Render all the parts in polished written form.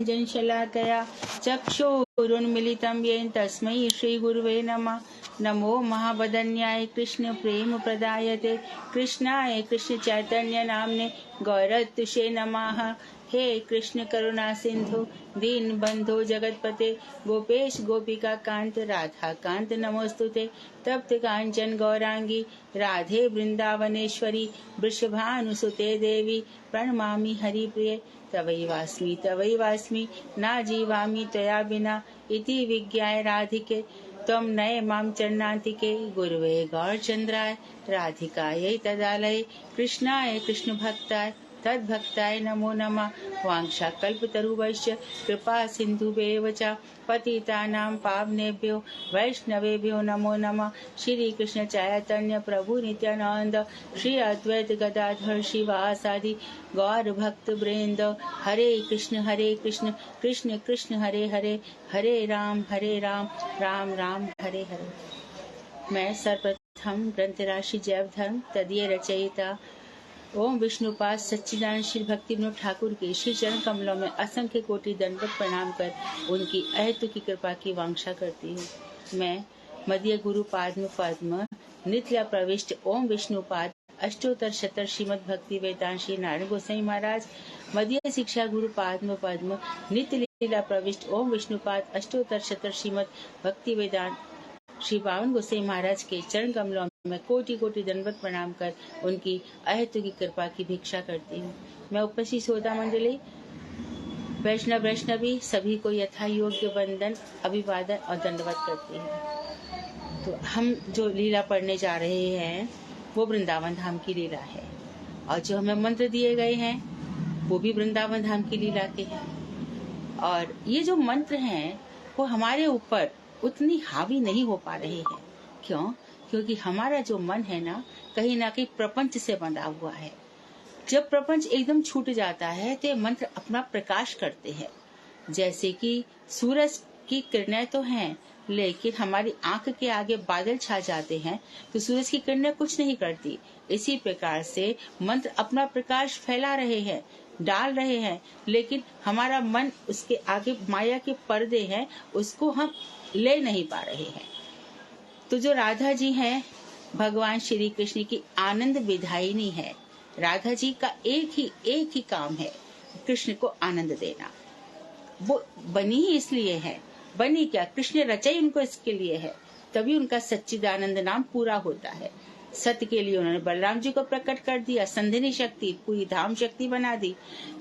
ज्ञानाञ्जनशलाकया चक्षुरुन्मीलितं येन तस्मै श्रीगुरुवे नमः। नमो महावदन्याय कृष्ण प्रेम प्रदायते कृष्णाय कृष्ण चैतन्य नामने गौरतुषे नमः। हे कृष्ण करुणा सिंधु दीन बंधु जगतपते गोपेश गोपिका कांत राधा कांत नमोस्तुते। तप्त कांचन गौरांगी राधे वृंदावनेश्वरी वृषभानुसुते देवी प्रणमामि हरिप्रिये। तवैवास्मि ना जीवामि त्वया बिना इति विज्ञाय राधिके। त्वं नये मां चरणान्तिके गुरुवे गौरचन्द्राय राधिकायै तदालये कृष्णाय कृष्णभक्ताय तद्भक्ताय नमो नमः। वाञ्छाकल्पतरुभ्यश्च कृपा सिन्धुभ्येव च पतितानां पावनेभ्यो वैष्णवेभ्यो नमो नमः। श्री कृष्ण चैतन्य प्रभु नित्यानंद श्री अद्वैत गदाधर शिवासादि गौर भक्त वृंद। हरे कृष्ण कृष्ण कृष्ण हरे हरे हरे राम राम राम हरे हरे। मैं सर्वप्रथम ग्रंथराशि जैव धर्म तदीय रचयिता ओम विष्णुपाद सच्चिदानंद श्री भक्ति विनोद ठाकुर के श्री चरण कमलों में असंख्य कोटि दंडवत प्रणाम कर उनकी अहेतु की कृपा की वांछा करती हूँ। मैं मध्य गुरु पाद्म पद्म नित्य प्रविष्ट ओम विष्णुपाद अष्टोत्तर शतर श्रीमद भक्ति वेदांत श्री नारायण गोसाई महाराज मध्य शिक्षा गुरु पाद्म पद्म नित्य लीला प्रविष्ट ओम विष्णुपाद अष्टोत्तर शतर श्रीमद भक्ति वेदांत श्री पावन गोसाई महाराज के चरण कमलों में कोटि कोटि दंडवत प्रणाम कर उनकी अहेतु की कृपा की भिक्षा करती हूँ। मैं उपस्थित श्रोता मंडली वैष्णवी सभी को यथा योग्य वंदन अभिवादन और दंडवत करती हूँ। तो हम जो लीला पढ़ने जा रहे हैं वो वृंदावन धाम की लीला है और जो हमें मंत्र दिए गए हैं वो भी वृंदावन धाम की लीला के हैं। और ये जो मंत्र हैं वो हमारे ऊपर उतनी हावी नहीं हो पा रहे हैं। क्यों? क्योंकि हमारा जो मन है ना कहीं प्रपंच से बंधा हुआ है। जब प्रपंच एकदम छूट जाता है तो ये मंत्र अपना प्रकाश करते हैं। जैसे कि सूरज की किरणें तो हैं लेकिन हमारी आंख के आगे बादल छा जाते हैं तो सूरज की किरणें कुछ नहीं करती। इसी प्रकार से मंत्र अपना प्रकाश फैला रहे हैं, डाल रहे हैं, लेकिन हमारा मन उसके आगे माया के पर्दे हैं, उसको हम ले नहीं पा रहे हैं। तो जो राधा जी हैं भगवान श्री कृष्ण की आनंद विधायिनी है। राधा जी का एक ही काम है कृष्ण को आनंद देना। वो बनी ही इसलिए है। बनी क्या? कृष्ण रचाई उनको इसके लिए है, तभी उनका सच्चिदानंद नाम पूरा होता है। सत्य के लिए उन्होंने बलराम जी को प्रकट कर दिया, संधिनी शक्ति पूरी धाम शक्ति बना दी।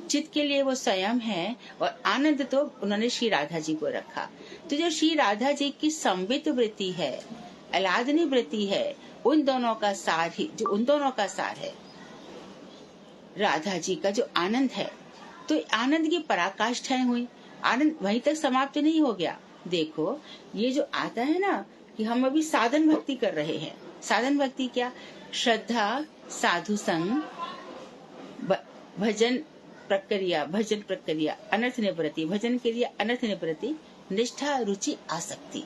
चित्त के लिए वो स्वयं है और आनंद तो उन्होंने श्री राधा जी को रखा। तो जो श्री राधा जी की संवित वृत्ति है, अलादनी वृत्ति है, उन दोनों का सार है राधा जी का जो आनंद है। तो आनंद की पराकाष्ठाएं हुई। आनंद वहीं तक समाप्त नहीं हो गया। देखो ये जो आता है ना कि हम अभी साधन भक्ति कर रहे हैं। साधन भक्ति क्या? श्रद्धा, साधु संग, भजन प्रक्रिया, अनर्थ निवृत्ति, भजन के लिए अनर्थ निवृत्ति, निष्ठा, रुचि, आसक्ति,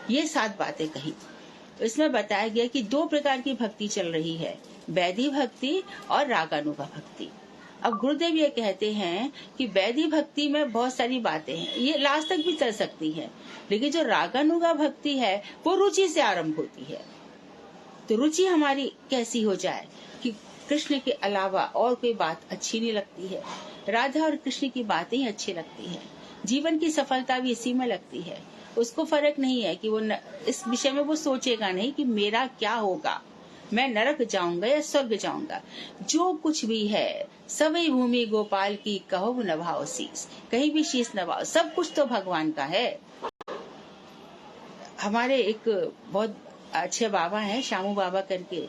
ये 7 बातें कही। इसमें बताया गया कि 2 प्रकार की भक्ति चल रही है, वैदिक भक्ति और रागानुगा भक्ति। अब गुरुदेव ये कहते हैं कि वैदिक भक्ति में बहुत सारी बातें हैं, ये लास्ट तक भी चल सकती है, लेकिन जो रागानुगा भक्ति है वो रुचि से आरंभ होती है। तो रुचि हमारी कैसी हो जाए कि कृष्ण के अलावा और कोई बात अच्छी नहीं लगती है। राधा और कृष्ण की बातें ही अच्छी लगती है। जीवन की सफलता भी इसी में लगती है। उसको फर्क नहीं है कि वो इस विषय में वो सोचेगा नहीं कि मेरा क्या होगा, मैं नरक जाऊंगा या स्वर्ग जाऊंगा। जो कुछ भी है सवै भूमि गोपाल की, कहो नभाओ शीस, कहीं भी शीस नभाओ, सब कुछ तो भगवान का है। हमारे एक बहुत अच्छे बाबा हैं श्यामू बाबा करके,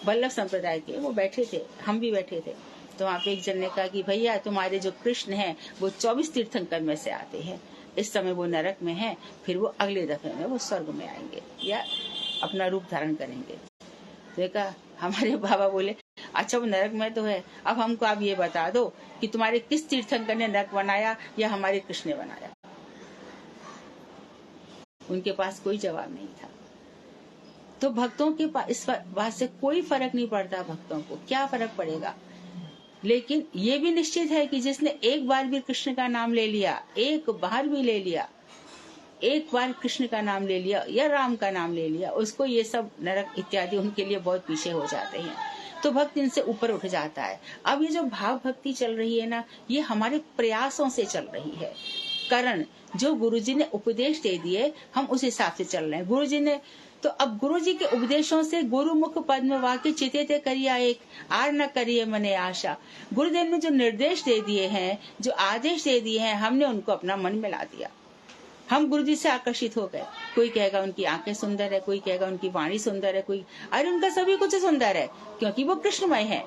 वल्लभ संप्रदाय के, वो बैठे थे, हम भी बैठे थे। तो वहाँ पे एक जन ने कहा कि भैया तुम्हारे जो कृष्ण हैं वो 24 तीर्थंकर में से आते हैं। इस समय वो नरक में है, फिर वो अगले दफे में वो स्वर्ग में आएंगे या अपना रूप धारण करेंगे। देखा हमारे बाबा बोले अच्छा वो नरक में तो है, अब हमको आप ये बता दो कि तुम्हारे किस तीर्थंकर ने नरक बनाया या हमारे कृष्ण ने बनाया। उनके पास कोई जवाब नहीं था। तो भक्तों के पास इस बात से कोई फर्क नहीं पड़ता। भक्तों को क्या फर्क पड़ेगा? लेकिन ये भी निश्चित है कि जिसने एक बार भी कृष्ण का नाम ले लिया, एक बार भी ले लिया, एक बार कृष्ण का नाम ले लिया या राम का नाम ले लिया, उसको ये सब नरक इत्यादि उनके लिए बहुत पीछे हो जाते हैं। तो भक्त इनसे ऊपर उठ जाता है। अब ये जो भाव भक्ति चल रही है ना, ये हमारे प्रयासों से चल रही है। कारण जो गुरुजी ने उपदेश दे दिए, हम उस हिसाब से चल रहे हैं। गुरुजी ने तो अब गुरुजी के उपदेशों से गुरुमुख पद्म वाक्य चिते करिया एक, आर न करिए मने आशा। गुरुदेव ने जो निर्देश दे दिए हैं, जो आदेश दे दिए हैं, हमने उनको अपना मन में ला दिया। हम गुरुजी से आकर्षित हो गए। कोई कहेगा उनकी आंखें सुंदर है, कोई कहेगा उनकी वाणी सुंदर है, कोई अरे उनका सभी कुछ सुंदर है, क्योंकि वो कृष्णमय है।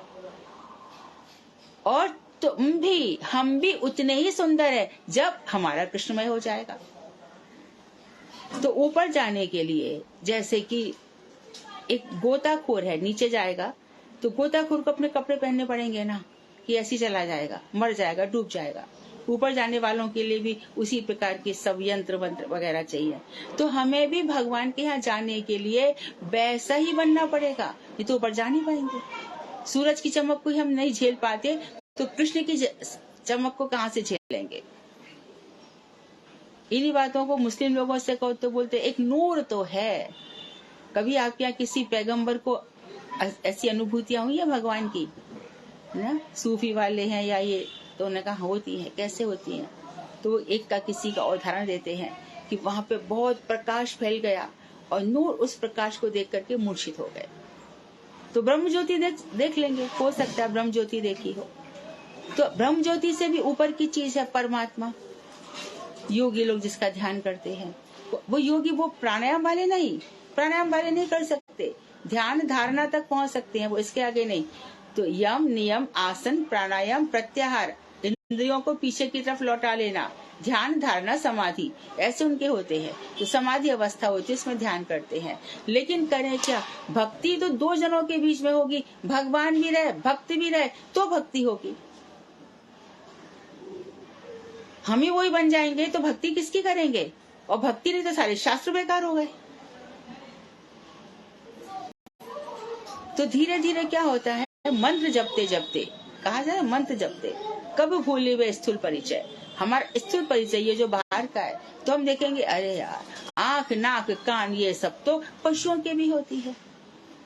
और तुम भी, हम भी उतने ही सुंदर है जब हमारा कृष्णमय हो जाएगा। तो ऊपर जाने के लिए, जैसे कि एक गोताखोर है, नीचे जाएगा तो गोताखोर को अपने कपड़े पहनने पड़ेंगे ना, कि ऐसी चला जाएगा, मर जाएगा, डूब जाएगा। ऊपर जाने वालों के लिए भी उसी प्रकार के सब यंत्र मंत्र वगैरह चाहिए। तो हमें भी भगवान के यहाँ जाने के लिए वैसा ही बनना पड़ेगा, नहीं तो ऊपर जा नहीं पाएंगे। सूरज की चमक को हम नहीं झेल पाते, तो कृष्ण की चमक को कहाँ से झेलेंगे। इन्हीं बातों को मुस्लिम लोगों से कहो तो बोलते एक नूर तो है। कभी आपके यहाँ किसी पैगंबर को ऐसी अनुभूतियां हुई है भगवान की ना? सूफी वाले हैं या ये, तो उन्होंने कहा होती है। कैसे होती है? तो एक का किसी का उदाहरण देते हैं कि वहां पे बहुत प्रकाश फैल गया और नूर उस प्रकाश को देख करके मूर्छित हो गए। तो ब्रह्म ज्योति देख लेंगे, हो सकता है ब्रह्म ज्योति देखी हो। तो ब्रह्म ज्योति से भी ऊपर की चीज है परमात्मा। योगी लोग जिसका ध्यान करते हैं, वो योगी वो प्राणायाम वाले नहीं कर सकते। ध्यान धारणा तक पहुंच सकते हैं, वो इसके आगे नहीं। तो यम नियम आसन प्राणायाम प्रत्याहार, इंद्रियों को पीछे की तरफ लौटा लेना, ध्यान धारणा समाधि, ऐसे उनके होते हैं। तो समाधि अवस्था होती है, इसमें ध्यान करते हैं। लेकिन करें क्या? भक्ति तो दो जनों के बीच में होगी। भगवान भी रहे, भक्त भी रहे, तो भक्ति होगी। हम ही वही बन जाएंगे तो भक्ति किसकी करेंगे? और भक्ति नहीं तो सारे शास्त्र बेकार हो गए। तो धीरे धीरे क्या होता है, मंत्र जपते जपते, कहा जाए मंत्र जपते, कब भूले वे स्थूल परिचय। हमारा स्थूल परिचय ये जो बाहर का है, तो हम देखेंगे अरे यार, आंख नाक कान ये सब तो पशुओं के भी होती है।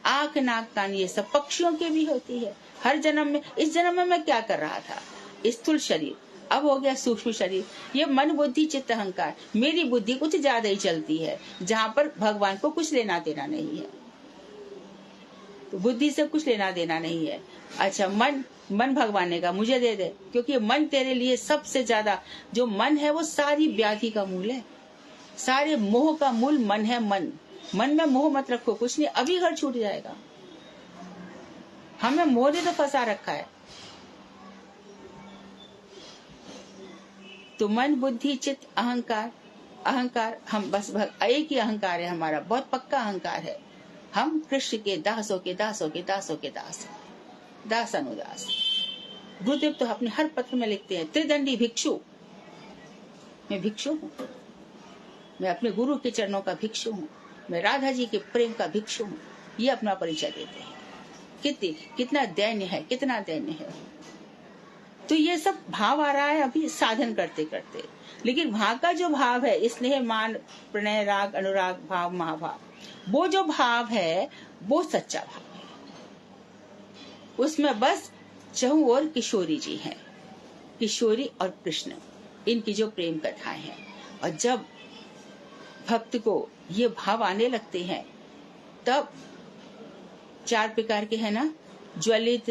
आंख नाक कान ये सब पक्षियों के भी होती है। हर जन्म में, इस जन्म में मैं क्या कर रहा था? स्थूल शरीर, अब हो गया सूक्ष्म शरीर। ये मन बुद्धि चित्त अहंकार, मेरी बुद्धि कुछ ज्यादा ही चलती है, जहाँ पर भगवान को कुछ लेना देना नहीं है। तो बुद्धि से कुछ लेना देना नहीं है। अच्छा, मन भगवान ने कहा मुझे दे दे, क्योंकि मन तेरे लिए सबसे ज्यादा, जो मन है वो सारी व्याधि का मूल है, सारे मोह का मूल मन है। मन में मोह मत रखो, कुछ नहीं, अभी घर छूट जाएगा। हमें मोह ने तो फंसा रखा है। तो मन बुद्धि चित्त अहंकार हम बस एक ही अहंकार है हमारा, बहुत पक्का अहंकार है। हम कृष्ण के दासों के दास अनुदास। गुरुदेव तो अपने हर पत्र में लिखते हैं, त्रिदंडी भिक्षु, मैं भिक्षु हूँ, मैं अपने गुरु के चरणों का भिक्षु हूँ, मैं राधा जी के प्रेम का भिक्षु हूँ। ये अपना परिचय देते हैं। कितना दैन्य है, कितना दैन्य है। तो ये सब भाव आ रहा है अभी साधन करते करते। लेकिन वहां का जो भाव है, स्नेह मान प्रणय राग अनुराग भाव महाभाव, वो जो भाव है वो सच्चा भाव है। उसमें बस चहुं ओर किशोरी जी हैं, किशोरी और कृष्ण, इनकी जो प्रेम कथाएं हैं। और जब भक्त को ये भाव आने लगते हैं, तब चार प्रकार के है ना, ज्वलित,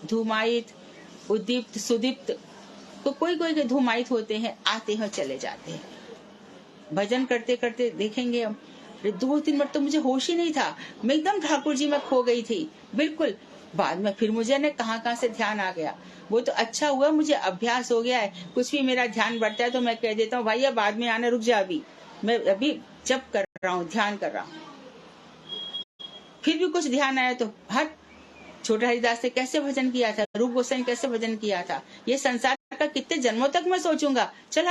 धूमायित, उद्दीप्त, सुदीप्त। तो कोई के धूमायित होते हैं, आते हैं चले जाते हैं। भजन करते करते देखेंगे हम, 2-3 मिनट तो मुझे होश ही नहीं था, मैं एकदम ठाकुर जी में खो गई थी बिल्कुल। बाद में फिर मुझे न कहाँ से ध्यान आ गया। वो तो अच्छा हुआ, मुझे अभ्यास हो गया है। कुछ भी मेरा ध्यान बढ़ता है तो मैं कह देता हूँ, भाई अब बाद में आना, रुक जा, अभी मैं अभी जप कर रहा हूँ, ध्यान कर रहा हूँ। फिर भी कुछ ध्यान आया तो हट, छोटा हरिदास ने कैसे भजन किया था, रूप गोस्वामी कैसे भजन किया था, ये संसार का कितने जन्मों तक मैं सोचूंगा, चल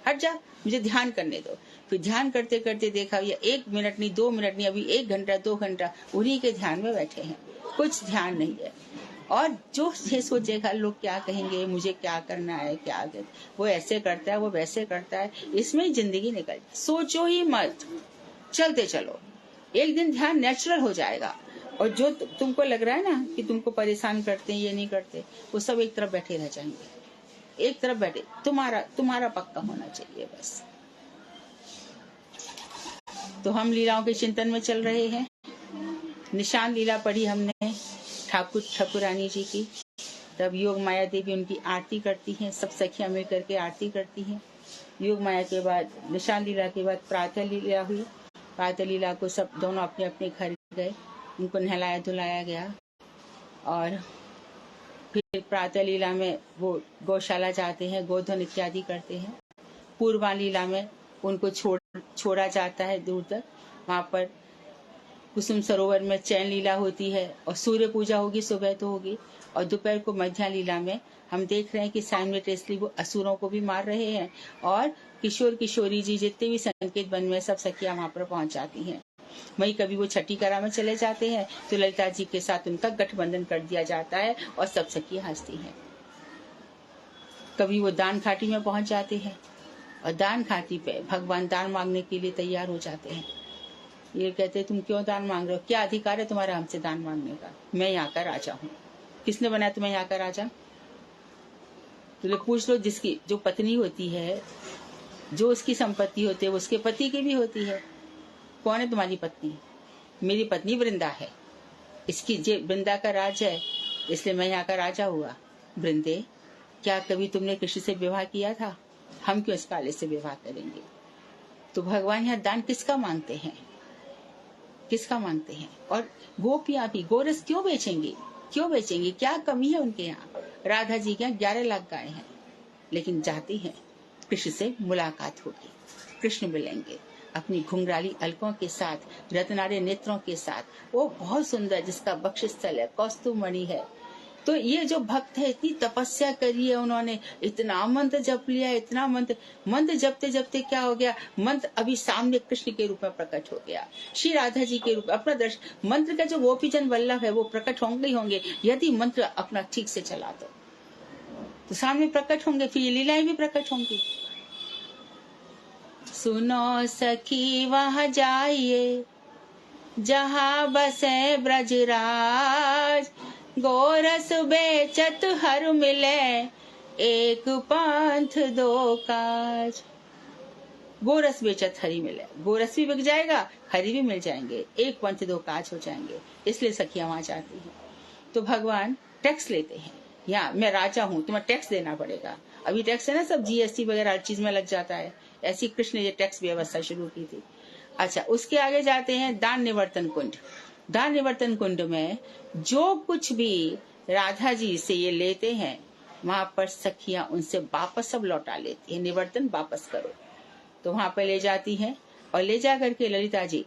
हट जा, मुझे ध्यान करने दो। फिर ध्यान करते करते देखा, ये 1 मिनट नहीं, 2 मिनट नहीं, अभी 1 घंटा 2 घंटा उन्हीं के ध्यान में बैठे हैं, कुछ ध्यान नहीं है। और जो ये सोचेगा लोग क्या कहेंगे, मुझे क्या करना है, क्या वो ऐसे करता है, वो वैसे करता है, इसमें ही जिंदगी निकल। सोचो ही मत, चलते चलो, एक दिन ध्यान नेचुरल हो जाएगा। और जो तुमको लग रहा है ना कि तुमको परेशान करते हैं, ये नहीं करते, वो सब एक तरफ बैठे रह जाएंगे, एक तरफ बैठे। तुम्हारा पक्का होना चाहिए बस। तो हम लीलाओं के चिंतन में चल रहे हैं। निशान लीला पढ़ी हमने ठाकुरानी जी की। तब योग माया देवी उनकी आरती करती हैं, सब सखियां मिल करके आरती करती हैं। योग माया के बाद, निशान लीला के बाद प्रातः लीला हुई। प्रातः लीला को सब दोनों अपने अपने घर गए, उनको नहलाया धुलाया गया। और फिर प्रातः लीला में वो गौशाला जाते हैं, गोधन इत्यादि करते हैं। पूर्वा लीला में उनको छोड़ा जाता है दूर तक। वहां पर कुसुम सरोवर में चैन लीला होती है और सूर्य पूजा होगी, सुबह तो होगी। और दोपहर को मध्या लीला में हम देख रहे हैं कि साइमल्टेनियसली वो असुरों को भी मार रहे हैं और किशोर किशोरी जी जितने भी संकेत वन में सब सखियां वहां पर पहुंच जाती हैं। वही कभी वो छठी करा में चले जाते हैं तो ललिता जी के साथ उनका गठबंधन कर दिया जाता है और सब सखियां हंसती हैं। कभी वो दान घाटी में पहुंच जाते हैं और दान घाटी पे भगवान दान मांगने के लिए तैयार हो जाते हैं। ये कहते तुम क्यों दान मांग रहे हो, क्या अधिकार है तुम्हारा हमसे दान मांगने का, मैं यहाँ का राजा हूँ। किसने बनाया तुम्हें यहाँ का राजा? तो पूछ लो, जिसकी जो पत्नी होती है, जो उसकी संपत्ति होती है, उसके पति की भी होती है। कौन है तुम्हारी पत्नी? मेरी पत्नी वृंदा है, इसकी वृंदा का राज है, इसलिए मैं यहाँ का राजा हुआ। वृंदे, क्या कभी तुमने कृष्ण से विवाह किया था? हम क्यों इस काले से विवाह करेंगे? तो भगवान यहाँ दान किसका मांगते हैं, किसका मांगते हैं? और गोपियां भी गोरस क्यों बेचेंगी, क्यों बेचेंगी? क्या कमी है उनके यहाँ? राधा जी के यहाँ 11 लाख गाय हैं, लेकिन जाती हैं कृष्ण से मुलाकात होगी, कृष्ण मिलेंगे अपनी घुंघराली अलकों के साथ, रत्नारे नेत्रों के साथ। वो बहुत सुंदर, जिसका बक्षस्थल है, कौस्तुभमणि है। तो ये जो भक्त है, इतनी तपस्या करी है उन्होंने, इतना मंत्र जप लिया, इतना मंत्र जपते जपते क्या हो गया, मंत्र अभी सामने कृष्ण के रूप में प्रकट हो गया, श्री राधा जी के रूप में। अपना दर्शन, मंत्र का जो गोपीजन वल्लभ है वो प्रकट होंगे ही होंगे, यदि मंत्र अपना ठीक से चला तो सामने प्रकट होंगे, फिर ये लीलाएं भी प्रकट होंगी। सुनो सखी वहां जाइए जहाँ बसे ब्रजराज, गोरस बेचत हर मिले, एक पंथ दो काज। गोरस बेचत हरी मिले, गोरस भी बिक जाएगा, हरी भी मिल जाएंगे, एक पंथ दो काज हो जाएंगे। इसलिए सखियां वहां जाती हैं। तो भगवान टैक्स लेते हैं, यहाँ मैं राजा हूँ, तुम्हें टैक्स देना पड़ेगा। अभी टैक्स है ना, सब जीएसटी वगैरह हर चीज में लग जाता है। ऐसी कृष्ण ने ये टैक्स व्यवस्था शुरू की थी। अच्छा, उसके आगे जाते हैं दान निवर्तन कुंड। दान निवर्तन कुंड में जो कुछ भी राधा जी से ये लेते हैं, वहां पर सखियां उनसे वापस सब लौटा लेती है, निवर्तन वापस करो। तो वहां पर ले जाती हैं और ले जा करके ललिता जी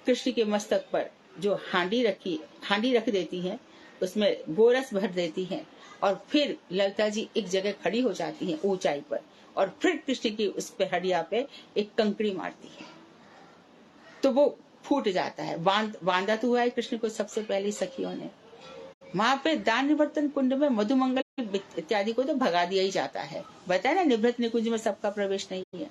कृष्ण के मस्तक पर जो हांडी रख देती हैं, उसमें गोरस भर देती हैं और फिर ललिता जी एक जगह खड़ी हो जाती हैं ऊंचाई पर, और फिर कृष्ण की उस पे हडिया पे एक कंकड़ी मारती है, तो वो फूट जाता है। बांधा तो हुआ है कृष्ण को सबसे पहले सखियों ने। वहां पे दान निवर्तन कुंड में मधुमंगल इत्यादि को तो भगा दिया ही जाता है, बताया ना, निभृत निकुंज में सबका प्रवेश नहीं है।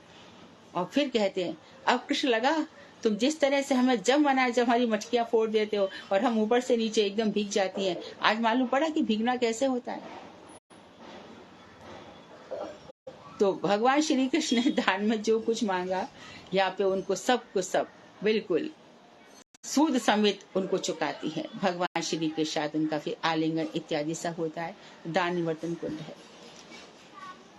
और फिर कहते हैं, अब कृष्ण लगा तुम जिस तरह से हमें जब मनाए, जब हमारी मटकियां फोड़ देते हो और हम ऊपर से नीचे एकदम भीग जाती हैं, आज मालूम पड़ा कि भीगना कैसे होता है। तो भगवान श्री कृष्ण ने दान में जो कुछ मांगा, यहाँ पे उनको सब कुछ सब बिल्कुल सूद समेत उनको चुकाती है। भगवान श्री के साथ उनका फिर आलिंगन इत्यादि सब होता है। दान निवर्तन कुंड है।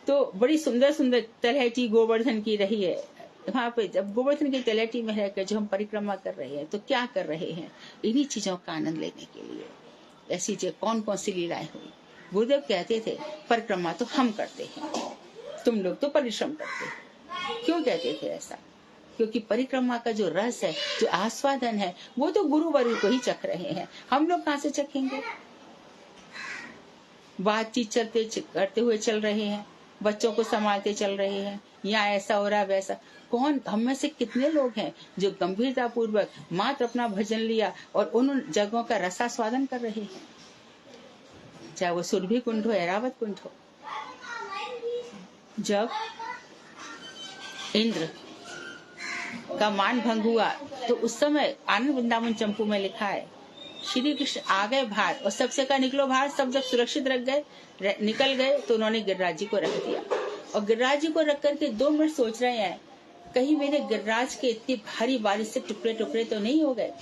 तो बड़ी सुंदर सुंदर तलहटी गोवर्धन की रही है। वहां पे जब गोवर्धन की तलहटी में रहकर जो हम परिक्रमा कर रहे हैं, तो क्या कर रहे हैं? इन्हीं चीजों का आनंद लेने के लिए। ऐसी जो कौन कौन सी लीलाएं हुई। गुरुदेव कहते थे परिक्रमा तो हम करते हैं, तुम लोग तो परिश्रम करते। क्यों कहते थे ऐसा? क्योंकि परिक्रमा का जो रस है, जो आस्वादन है, वो तो गुरुवर को ही चख रहे हैं, हम लोग कहाँ से चखेंगे? बातचीत करते हुए चल रहे हैं, बच्चों को संभालते चल रहे हैं, यहाँ ऐसा हो रहा है वैसा। कौन हम में से कितने लोग हैं जो गंभीरता पूर्वक मात्र अपना भजन लिया और उन जगहों का रसास्वादन कर रहे हैं? चाहे वो सुरभि कुंड हो, ऐरावत कुंड हो। जब इंद्र का मान भंग हुआ तो उस समय आनंद वृंदावन चंपू में लिखा है श्री कृष्ण आ गए बाहर और सबसे कहा निकलो बाहर। सब जब सुरक्षित रख गए, निकल गए, तो उन्होंने गिरिराज जी को रख दिया और गिरिराज जी को रख करके 2 मिनट सोच रहे हैं कहीं मेरे गिरिराज के इतनी भारी बारिश से टुकड़े टुकड़े तो नहीं हो गए।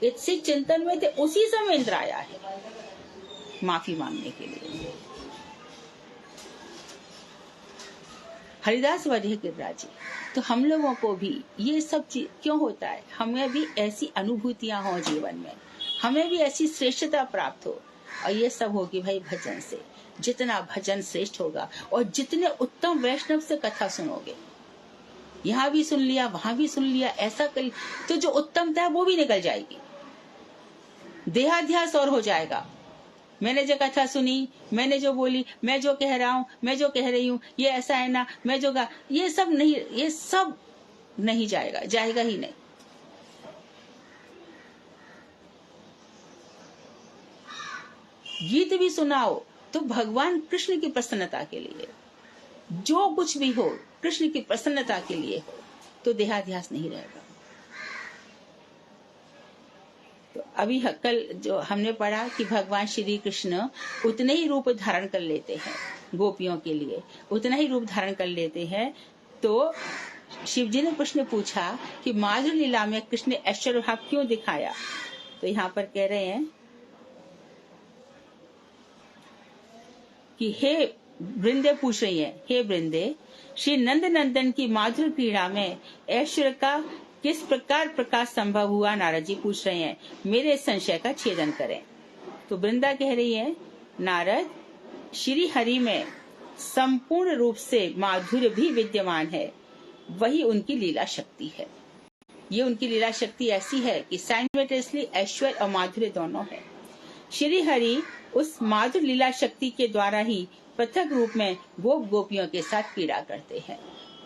इसी चिंतन में थे, उसी समय इंद्र आया है माफी मांगने के लिए। हरिदास वधे गिरिराज जी। तो हम लोगों को भी ये सब चीज क्यों होता है, हमें भी ऐसी अनुभूतियां हो जीवन में, हमें भी ऐसी श्रेष्ठता प्राप्त हो। और ये सब होगी भाई भजन से। जितना भजन श्रेष्ठ होगा और जितने उत्तम वैष्णव से कथा सुनोगे, यहाँ भी सुन लिया वहां भी सुन लिया, ऐसा कर तो जो उत्तमता है वो भी निकल जाएगी, देहाध्यास और हो जाएगा। मैंने जो कथा सुनी, मैंने जो बोली, मैं जो कह रहा हूँ, मैं जो कह रही हूँ, ये ऐसा है ना, मैं जो ये सब नहीं जाएगा, जाएगा ही नहीं। गीत भी सुनाओ तो भगवान कृष्ण की प्रसन्नता के लिए, जो कुछ भी हो कृष्ण की प्रसन्नता के लिए हो, तो देहाध्यास नहीं रहेगा। तो अभी कल जो हमने पढ़ा कि भगवान श्री कृष्ण उतने ही रूप धारण कर लेते हैं गोपियों के लिए, उतना ही रूप धारण कर लेते हैं। तो शिव जी ने प्रश्न पूछा कि माधुर्य लीला में कृष्ण ने ऐश्वर्य भाव क्यों दिखाया। तो यहाँ पर कह रहे हैं कि हे वृंदे, पूछ रही है, हे वृंदे, श्री नंद नंदन की माधुर क्रीड़ा में ऐश्वर्य का किस प्रकार प्रकाश संभव हुआ। नारद जी पूछ रहे हैं, मेरे संशय का छेदन करें। तो वृंदा कह रही है, नारद, श्री हरि में संपूर्ण रूप से माधुर्य भी विद्यमान है, वही उनकी लीला शक्ति है। ये उनकी लीला शक्ति ऐसी है कि साइमल्टेनियसली ऐश्वर्य और माधुर्य दोनों है। श्री हरि उस माधुर लीला शक्ति के द्वारा ही पृथक रूप में गोप गोपियों के साथ क्रीड़ा करते हैं।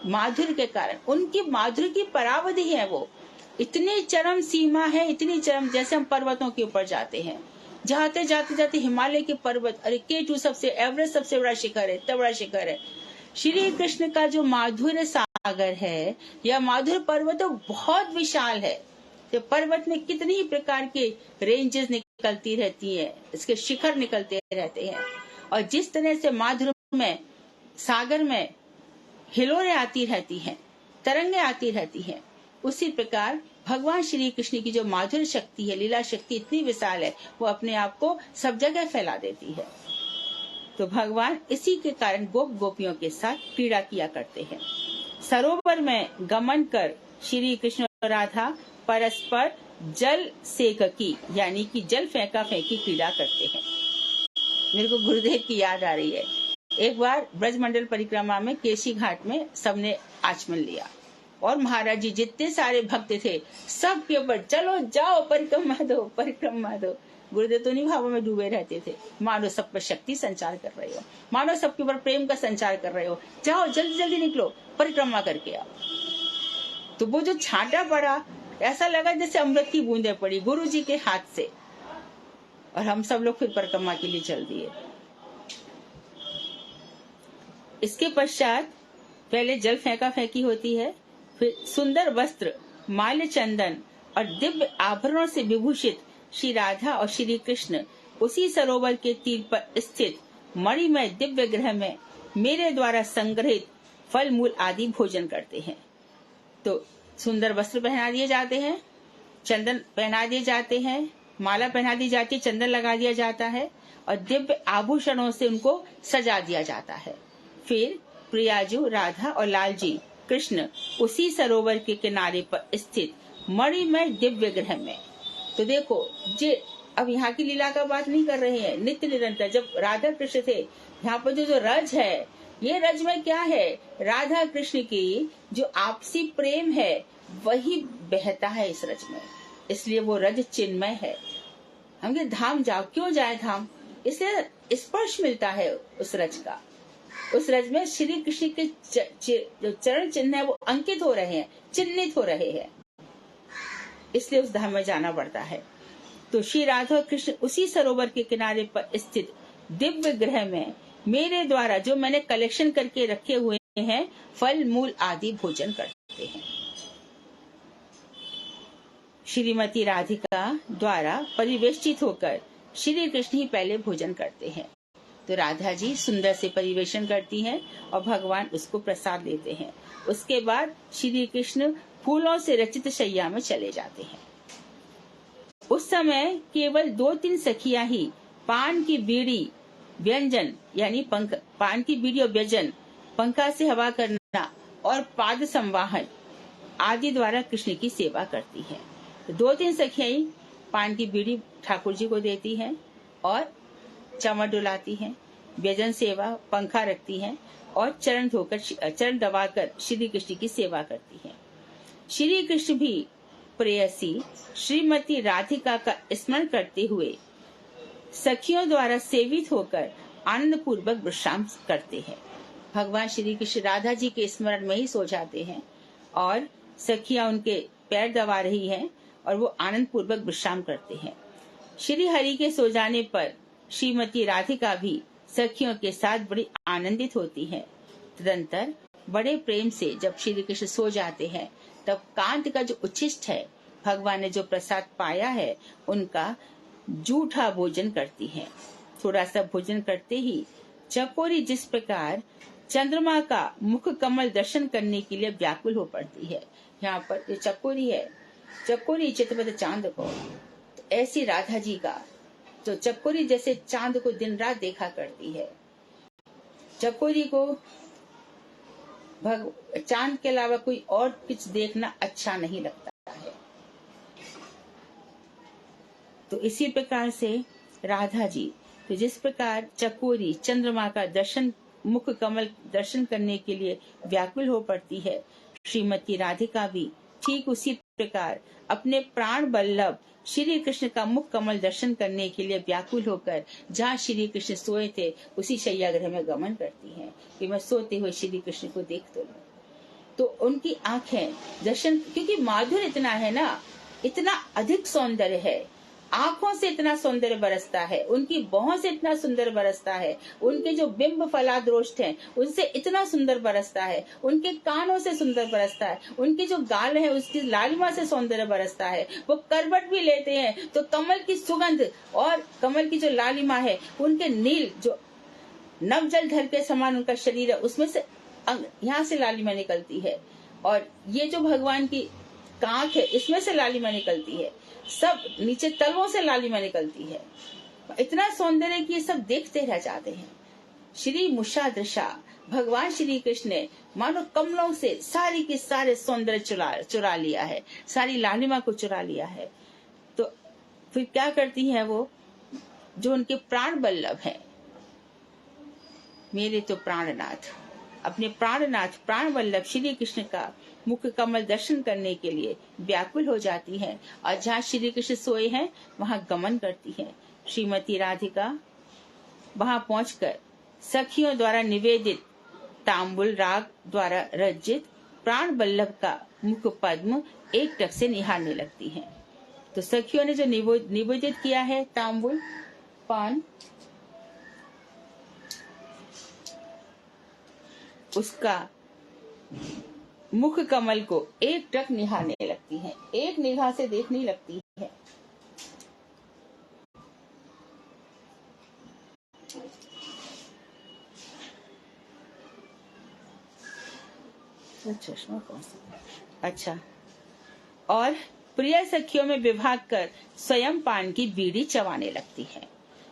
माधुर्य के कारण, उनकी माधुर्य की परावधि है, वो इतनी चरम सीमा है, इतनी चरम, जैसे हम पर्वतों के ऊपर जाते हैं, जाते जाते जाते हिमालय के पर्वत, अरे K2 सबसे, एवरेस्ट सबसे बड़ा शिखर है, इतना बड़ा शिखर है। श्री कृष्ण का जो माधुर्य सागर है या माधुर्य पर्वत बहुत विशाल है। तो पर्वत में कितनी ही प्रकार के रेंजेस निकलती रहती है, इसके शिखर निकलते रहते हैं। और जिस तरह से माधुर्य में, सागर में हिलोरें आती रहती हैं, तरंगे आती रहती हैं, उसी प्रकार भगवान श्री कृष्ण की जो माधुर्य शक्ति है, लीला शक्ति इतनी विशाल है, वो अपने आप को सब जगह फैला देती है। तो भगवान इसी के कारण गोप गोपियों के साथ क्रीड़ा किया करते हैं। सरोवर में गमन कर श्री कृष्ण और राधा परस्पर जल सेक की, यानी कि जल फेंका फेंकी क्रीड़ा करते हैं। मेरे को गुरुदेव की याद आ रही है। एक बार ब्रजमंडल परिक्रमा में केशी घाट में सबने आचमन लिया और महाराज जी जितने सारे भक्त थे सब के ऊपर चलो जाओ परिक्रमा दो, परिक्रमा दो। गुरुदेव तो नहीं भावों में डूबे रहते थे, मानो सब पर शक्ति संचार कर रहे हो, मानो सबके ऊपर प्रेम का संचार कर रहे हो, जाओ जल्दी जल्दी निकलो परिक्रमा करके आओ। तो वो जो छांटा पड़ा, ऐसा लगा जैसे अमृत की बूंदें पड़ी गुरु जी के हाथ से, और हम सब लोग फिर परिक्रमा के लिए चल दिए। इसके पश्चात पहले जल फेंका फेंकी होती है, फिर सुंदर वस्त्र, माल्य, चंदन और दिव्य आभरणों से विभूषित श्री राधा और श्री कृष्ण उसी सरोवर के तीर पर स्थित मणिमय दिव्य गृह में मेरे द्वारा संग्रहित फल मूल आदि भोजन करते हैं। तो सुंदर वस्त्र पहना दिए जाते हैं, चंदन पहना दिए जाते हैं, माला पहना दी जाती है, चंदन लगा दिया जाता है और दिव्य आभूषणों से उनको सजा दिया जाता है। फिर प्रियाजू, राधा और लाल जी कृष्ण उसी सरोवर के किनारे पर स्थित मणिमय दिव्य गृह में। तो देखो जे अब यहाँ की लीला का बात नहीं कर रहे हैं, नित्य निरंतर जब राधा कृष्ण थे, यहाँ पर जो रज है, ये रज में क्या है, राधा कृष्ण की जो आपसी प्रेम है वही बहता है इस रज में, इसलिए वो रज चिन्मय है। हम ये धाम जाओ, क्यों जाए धाम, इसलिए स्पर्श मिलता है उस रज का। उस रज में श्री कृष्ण के जो चरण चिन्ह है वो अंकित हो रहे हैं, चिन्हित हो रहे हैं, इसलिए उस धाम में जाना पड़ता है। तो श्री राधा कृष्ण उसी सरोवर के किनारे पर स्थित दिव्य ग्रह में मेरे द्वारा जो मैंने कलेक्शन करके रखे हुए हैं फल मूल आदि भोजन करते हैं। श्रीमती राधिका द्वारा परिवेष्टित होकर श्री कृष्ण ही पहले भोजन करते हैं। तो राधा जी सुंदर से परिवेशन करती हैं और भगवान उसको प्रसाद देते हैं। उसके बाद श्री कृष्ण फूलों से रचित शैया में चले जाते हैं। उस समय केवल 2-3 सखियां ही पान की बीड़ी व्यंजन यानी पान की बीड़ी और व्यंजन, पंखा से हवा करना और पाद संवाहन आदि द्वारा कृष्ण की सेवा करती हैं। 2-3 सखियां ही पान की बीड़ी ठाकुर जी को देती हैं और चमर डुलाती हैं, व्यजन सेवा, पंखा रखती हैं और चरण दबाकर श्री कृष्ण की सेवा करती हैं। श्री कृष्ण भी प्रेयसी श्रीमती राधिका का स्मरण करते हुए सखियों द्वारा सेवित होकर आनंद पूर्वक विश्राम करते हैं। भगवान श्री कृष्ण राधा जी के स्मरण में ही सो जाते हैं और सखियां उनके पैर दबा रही हैं और वो आनंद पूर्वक विश्राम करते हैं। श्री हरि के सो जाने पर श्रीमती राधिका भी सखियों के साथ बड़ी आनंदित होती है। तदंतर बड़े प्रेम से जब श्री कृष्ण सो जाते हैं तब कांत का जो उच्छिष्ट है, भगवान ने जो प्रसाद पाया है, उनका जूठा भोजन करती है। थोड़ा सा भोजन करते ही चकोरी जिस प्रकार चंद्रमा का मुख कमल दर्शन करने के लिए व्याकुल हो पड़ती है। यहाँ पर जो चकोरी है, चकोरी चितवत चांद को, तो ऐसी राधा जी का तो चकोरी जैसे चांद को दिन रात देखा करती है। चकोरी को चांद के अलावा कोई और कुछ देखना अच्छा नहीं लगता है। तो इसी प्रकार से राधा जी तो जिस प्रकार चकोरी चंद्रमा का दर्शन, मुख कमल दर्शन करने के लिए व्याकुल हो पड़ती है, श्रीमती राधिका भी ठीक उसी प्रकार अपने प्राण बल्लभ श्री कृष्ण का मुख कमल दर्शन करने के लिए व्याकुल होकर जहाँ श्री कृष्ण सोए थे उसी शय्यागृह में गमन करती हैं कि मैं सोते हुए श्री कृष्ण को देख तो लूं। तो उनकी आंखें दर्शन, क्योंकि माधुर्य इतना है ना, इतना अधिक सौंदर्य है, आंखों से इतना सौंदर्य बरसता है, उनकी बाहों से इतना सुंदर बरसता है, उनके जो बिंब फलाद्रोष्ट हैं उनसे इतना सुंदर बरसता है, उनके कानों से सुंदर बरसता है, उनके जो गाल है उसकी लालिमा से सौंदर्य बरसता है। वो करवट भी लेते हैं तो कमल की सुगंध और कमल की जो लालिमा है, उनके नील जो नवजल धर के समान उनका शरीर है, उसमें से यहाँ से लालिमा निकलती है, और ये जो भगवान की कांख है इसमें से लालिमा निकलती है, सब नीचे तलवों से लालिमा निकलती है। इतना सौंदर्य कि ये सब देखते रह जाते हैं। श्री मुषा दृशा भगवान श्री कृष्ण ने मानो कमलों से सारी के सारे सौंदर्य चुरा लिया है, सारी लालिमा को चुरा लिया है। तो फिर क्या करती है वो, जो उनके प्राण बल्लभ है, मेरे तो प्राणनाथ, अपने प्राणनाथ प्राण वल्लभ श्री कृष्ण का मुख कमल दर्शन करने के लिए व्याकुल हो जाती हैं और जहाँ श्री कृष्ण सोए हैं वहाँ गमन करती हैं। श्रीमती राधिका वहाँ पहुंचकर सखियों द्वारा निवेदित तांबुल राग द्वारा रचित प्राण वल्लभ का मुख पद्म एक टक से निहारने लगती हैं। तो सखियों ने जो निवेदित किया है तांबुल पान, उसका मुख कमल को एक टक निहारने लगती हैं, एक निगाह से देखने लगती है। चश्मा कौन सा? अच्छा। और प्रिय सखियों में विभाग कर स्वयं पान की बीड़ी चबाने लगती है।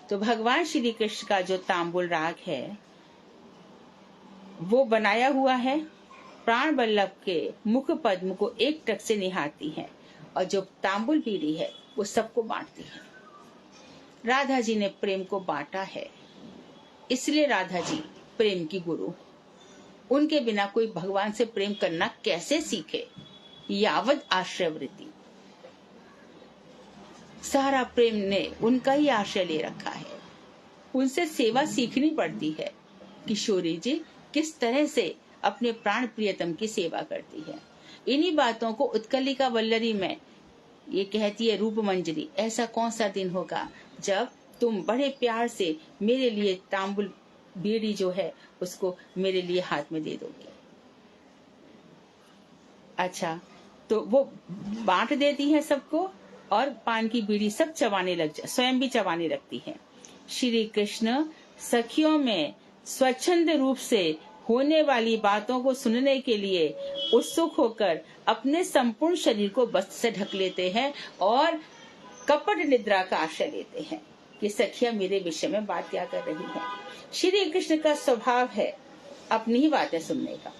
तो भगवान श्री कृष्ण का जो तांबुल राग है वो बनाया हुआ है, प्राण वल्लभ के मुख पद्म को एक टक से निहारती है और जो तांबुल बीड़ी है वो सबको बांटती है। राधा जी ने प्रेम को बांटा है, इसलिए राधा जी प्रेम की गुरु। उनके बिना कोई भगवान से प्रेम करना कैसे सीखे? यावत आश्रय वृत्ति, सारा प्रेम ने उनका ही आश्रय ले रखा है। उनसे सेवा सीखनी पड़ती है। किशोरी जी किस तरह से अपने प्राण प्रियतम की सेवा करती है। इन्हीं बातों को उत्कलिका वल्लरी में ये कहती है रूप मंजरी, ऐसा कौन सा दिन होगा जब तुम बड़े प्यार से मेरे लिए तांबुल बीड़ी जो है उसको मेरे लिए हाथ में दे दोगे। अच्छा, तो वो बांट देती है सबको और पान की बीड़ी सब चबाने लग जा, स्वयं भी चबाने लगती है। श्री कृष्ण सखियों में स्वच्छंद रूप से होने वाली बातों को सुनने के लिए उत्सुक होकर अपने संपूर्ण शरीर को वस्त्र से ढक लेते हैं और कपट निद्रा का आश्रय लेते हैं कि सखियां मेरे विषय में बात क्या कर रही हैं। श्री कृष्ण का स्वभाव है अपनी ही बातें सुनने का।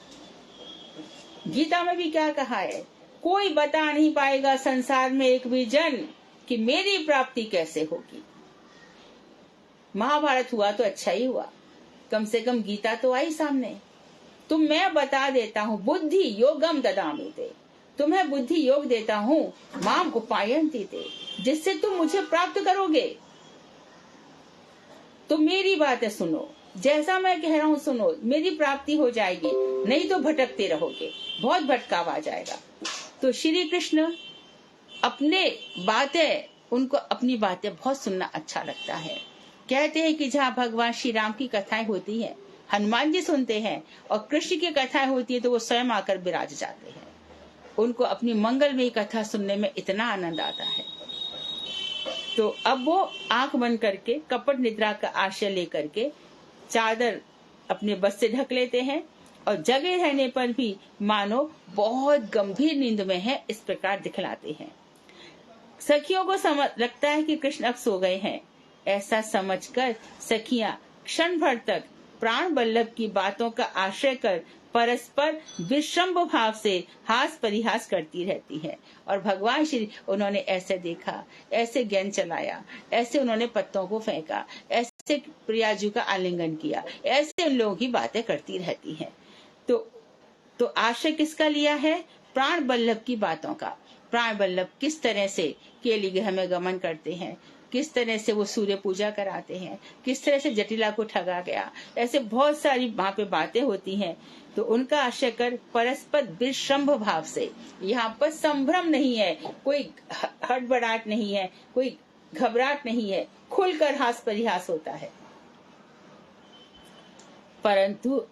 गीता में भी क्या कहा है, कोई बता नहीं पाएगा संसार में एक भी जन कि मेरी प्राप्ति कैसे होगी। महाभारत हुआ तो अच्छा ही हुआ, कम से कम गीता तो आई सामने। तुम मैं बता देता हूँ, बुद्धि योगम ददामि ते, तुम्हें बुद्धि योग देता हूँ, माम उपायन्ति ते, जिससे तुम मुझे प्राप्त करोगे। तो मेरी बातें सुनो, जैसा मैं कह रहा हूँ सुनो, मेरी प्राप्ति हो जाएगी, नहीं तो भटकते रहोगे, बहुत भटकाव आ जाएगा। तो श्री कृष्ण अपने बातें, उनको अपनी बातें बहुत सुनना अच्छा लगता है। कहते हैं कि जहाँ भगवान श्री राम की कथाएं होती हैं, हनुमान जी सुनते हैं, और कृष्ण की कथाएं होती है तो वो स्वयं आकर विराज जाते हैं। उनको अपनी मंगलमयी कथा सुनने में इतना आनंद आता है। तो अब वो आंख बंद करके कपट निद्रा का आश्रय लेकर के चादर अपने बस से ढक लेते हैं और जगे रहने पर भी मानो बहुत गंभीर नींद में है, इस प्रकार दिखलाते हैं। सखियों को लगता है कि कृष्ण अब सो गए हैं। ऐसा समझकर सखियां क्षण भर तक प्राण वल्लभ की बातों का आश्रय कर परस्पर विश्रम्भ भाव से हास परिहास करती रहती है। और भगवान श्री, उन्होंने ऐसे देखा, ऐसे ज्ञान चलाया, ऐसे उन्होंने पत्तों को फेंका, ऐसे प्रियाजू का आलिंगन किया, ऐसे उन लोगों की बातें करती रहती हैं। तो आश्रय किसका लिया है? प्राण वल्लभ की बातों का। प्राण वल्लभ किस तरह से केली गृह में गमन करते हैं, किस तरह से वो सूर्य पूजा कराते हैं, किस तरह से जटिला को ठगा गया, ऐसे बहुत सारी वहां पे बातें होती हैं। तो उनका आश्रय कर परस्पर विश्रम्भ भाव से, यहाँ पर संभ्रम नहीं है, कोई हड़बड़ाहट नहीं है, कोई घबराहट नहीं है, खुलकर हास परिहास होता है। परंतु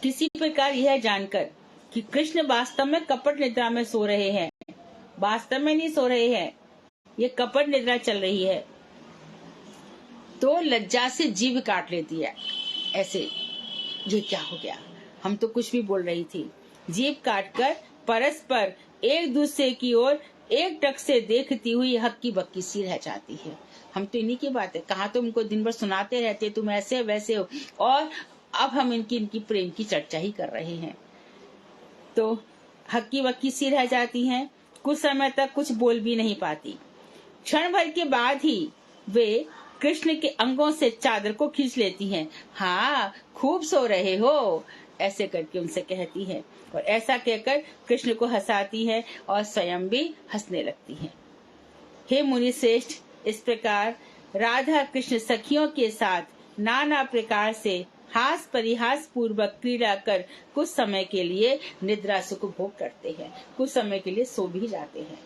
किसी प्रकार यह जानकर कि कृष्ण वास्तव में कपट निद्रा में सो रहे हैं, वास्तव में नहीं सो रहे हैं, ये कपट निद्रा चल रही है, तो लज्जा से जीभ काट लेती है। ऐसे ये क्या हो गया, हम तो कुछ भी बोल रही थी। जीभ काटकर परस्पर एक दूसरे की ओर एक टक से देखती हुई हक्की बक्की सी रह जाती है। हम तो इन्हीं की बात है, कहाँ तुमको दिन भर सुनाते रहते, तुम ऐसे वैसे हो, और अब हम इनकी प्रेम की चर्चा ही कर रहे हैं। तो हक्की बक्की सी रह जाती हैं, कुछ समय तक कुछ बोल भी नहीं पाती। क्षण भर के बाद ही वे कृष्ण के अंगों से चादर को खींच लेती हैं। हाँ, खूब सो रहे हो, ऐसे करके उनसे कहती है, और ऐसा कहकर कृष्ण को हंसाती है और स्वयं भी हंसने लगती है। हे मुनि श्रेष्ठ, इस प्रकार राधा कृष्ण सखियों के साथ नाना प्रकार से हास परिहास पूर्वक क्रीड़ा कर कुछ समय के लिए निद्रा सुख भोग करते हैं, कुछ समय के लिए सो भी जाते हैं।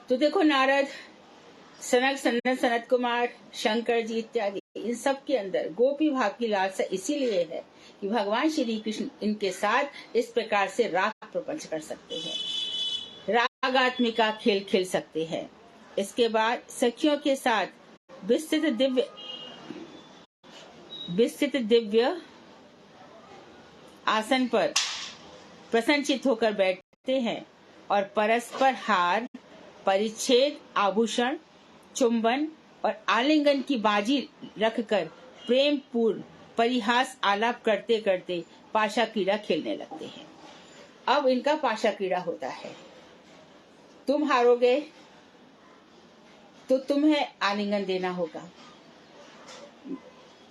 तो देखो, नारद, सनक सनत सनत कुमार, शंकर जी इत्यादि, इन सब के अंदर गोपी भाव की लालसा इसीलिए है कि भगवान श्री कृष्ण इनके साथ इस प्रकार से राग प्रपंच कर सकते हैं, रागात्मिका खेल खेल सकते हैं। इसके बाद सखियों के साथ विस्तृत दिव्य आसन पर प्रसन्नचित होकर बैठते हैं और परस्पर हार, परिच्छेद, आभूषण, चुंबन और आलिंगन की बाजी रखकर प्रेम पूर्ण परिहास आलाप करते करते पाशा क्रीड़ा खेलने लगते हैं। अब इनका पाशा क्रीड़ा होता है। तुम हारोगे तो तुम्हें आलिंगन देना होगा।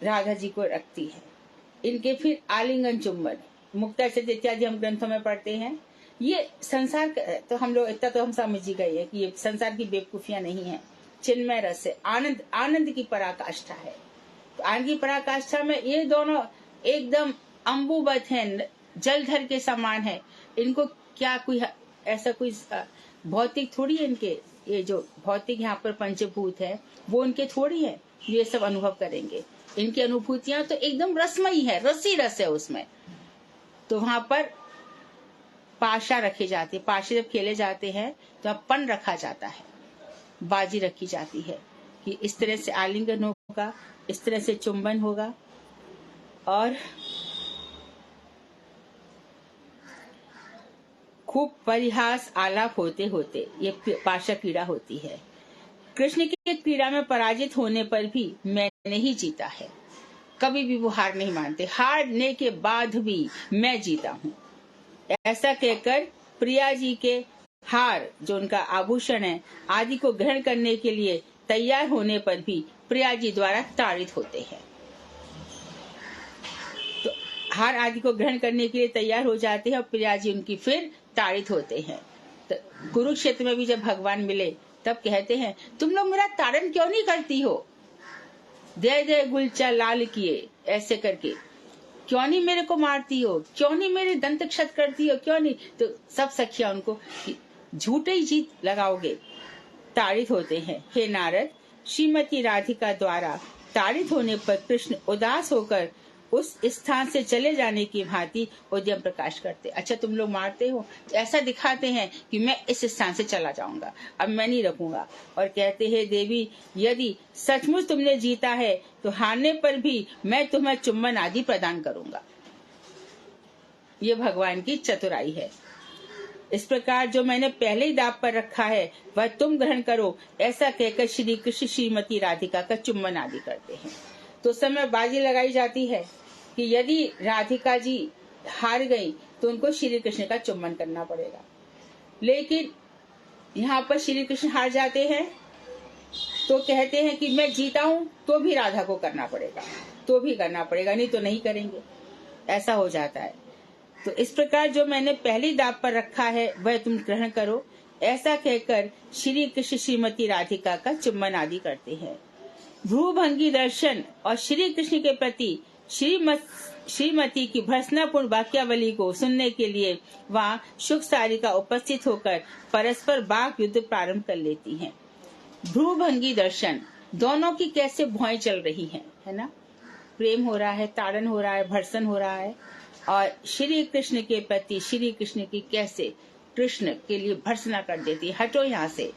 राधा जी को रखती है। इनके फिर आलिंगन, चुंबन, मुक्ताचर्य इत्यादि हम ग्रंथों में पढ़ते हैं। ये संसार तो हम लोग इतना तो हम समझ ही गए कि ये संसार की बेवकूफियां नहीं है, चिन्मय रस है, आनंद की पराकाष्ठा है। आग की पराकाष्ठा में ये दोनों एकदम अम्बुवत हैं, जलधर के समान है। इनको क्या कोई ऐसा कोई भौतिक थोड़ी है इनके, ये जो भौतिक यहाँ पर पंचभूत है वो उनके थोड़ी है ये सब अनुभव करेंगे। इनकी अनुभूतियां तो एकदम रसमयी है, रसी रस है उसमें। तो वहां पर पाशा रखे जाते हैं, पाशे जब खेले जाते हैं तो पन रखा जाता है, बाजी रखी जाती है कि इस तरह से आलिंगन होगा, इस तरह से चुंबन होगा। और खूब परिहास आलाप होते होते ये पाशा क्रीड़ा होती है। कृष्ण की क्रीड़ा में पराजित होने पर भी मैंने ही जीता है। कभी भी वो हार नहीं मानते, हारने के बाद भी मैं जीता हूँ ऐसा कहकर प्रिया जी के हार जो उनका आभूषण है आदि को ग्रहण करने के लिए तैयार होने पर भी प्रिया जी द्वारा ताड़ित होते हैं। तो हार आदि को ग्रहण करने के लिए तैयार हो जाते हैं और प्रिया जी उनकी फिर ताड़ित होते हैं। तो कुरुक्षेत्र में भी जब भगवान मिले तब कहते हैं तुम लोग मेरा ताड़न क्यों नहीं करती हो, दे दे गुलचा लाल किए ऐसे करके, क्यों नहीं मेरे को मारती हो, क्यों नहीं मेरे दंत क्षत करती हो, क्यों नहीं। तो सब सखिया उनको झूठे ही जीत लगाओगे, ताड़ित होते हैं। हे नारद, श्रीमती राधिका द्वारा ताड़ित होने पर कृष्ण उदास होकर उस स्थान से चले जाने की भांति उद्यम प्रकाश करते। अच्छा तुम लोग मारते हो, ऐसा दिखाते हैं कि मैं इस स्थान से चला जाऊंगा, अब मैं नहीं रखूंगा। और कहते हैं देवी यदि सचमुच तुमने जीता है तो हारने पर भी मैं तुम्हें चुम्बन आदि प्रदान करूंगा। ये भगवान की चतुराई है। इस प्रकार जो मैंने पहले ही दाव पर रखा है वह तुम ग्रहण करो ऐसा कहकर श्री कृष्ण श्रीमती राधिका का चुम्बन आदि करते हैं। तो समय बाजी लगाई जाती है कि यदि राधिका जी हार गई तो उनको श्री कृष्ण का चुम्बन करना पड़ेगा। लेकिन यहाँ पर श्री कृष्ण हार जाते हैं तो कहते हैं कि मैं जीता हूं तो भी राधा को करना पड़ेगा, तो भी करना पड़ेगा, नहीं तो नहीं करेंगे, ऐसा हो जाता है। तो इस प्रकार जो मैंने पहली दाव पर रखा है वह तुम ग्रहण करो ऐसा कहकर श्री कृष्ण श्रीमती राधिका का चुम्बन आदि करते हैं। भ्रूभंगी दर्शन और श्री कृष्ण के प्रति श्रीमती की भर्सनापूर्ण वाक्यावली को सुनने के लिए वहाँ शुक सारिका उपस्थित होकर परस्पर वाक युद्ध प्रारंभ कर लेती हैं। भ्रूभंगी दर्शन, दोनों की कैसे भौएं चल रही हैं, है ना, प्रेम हो रहा है, ताड़न हो रहा है, भर्सन हो रहा है। और श्री कृष्ण के प्रति श्री कृष्ण की कैसे कृष्ण के लिए भर्सना कर देती, हटो यहाँ से।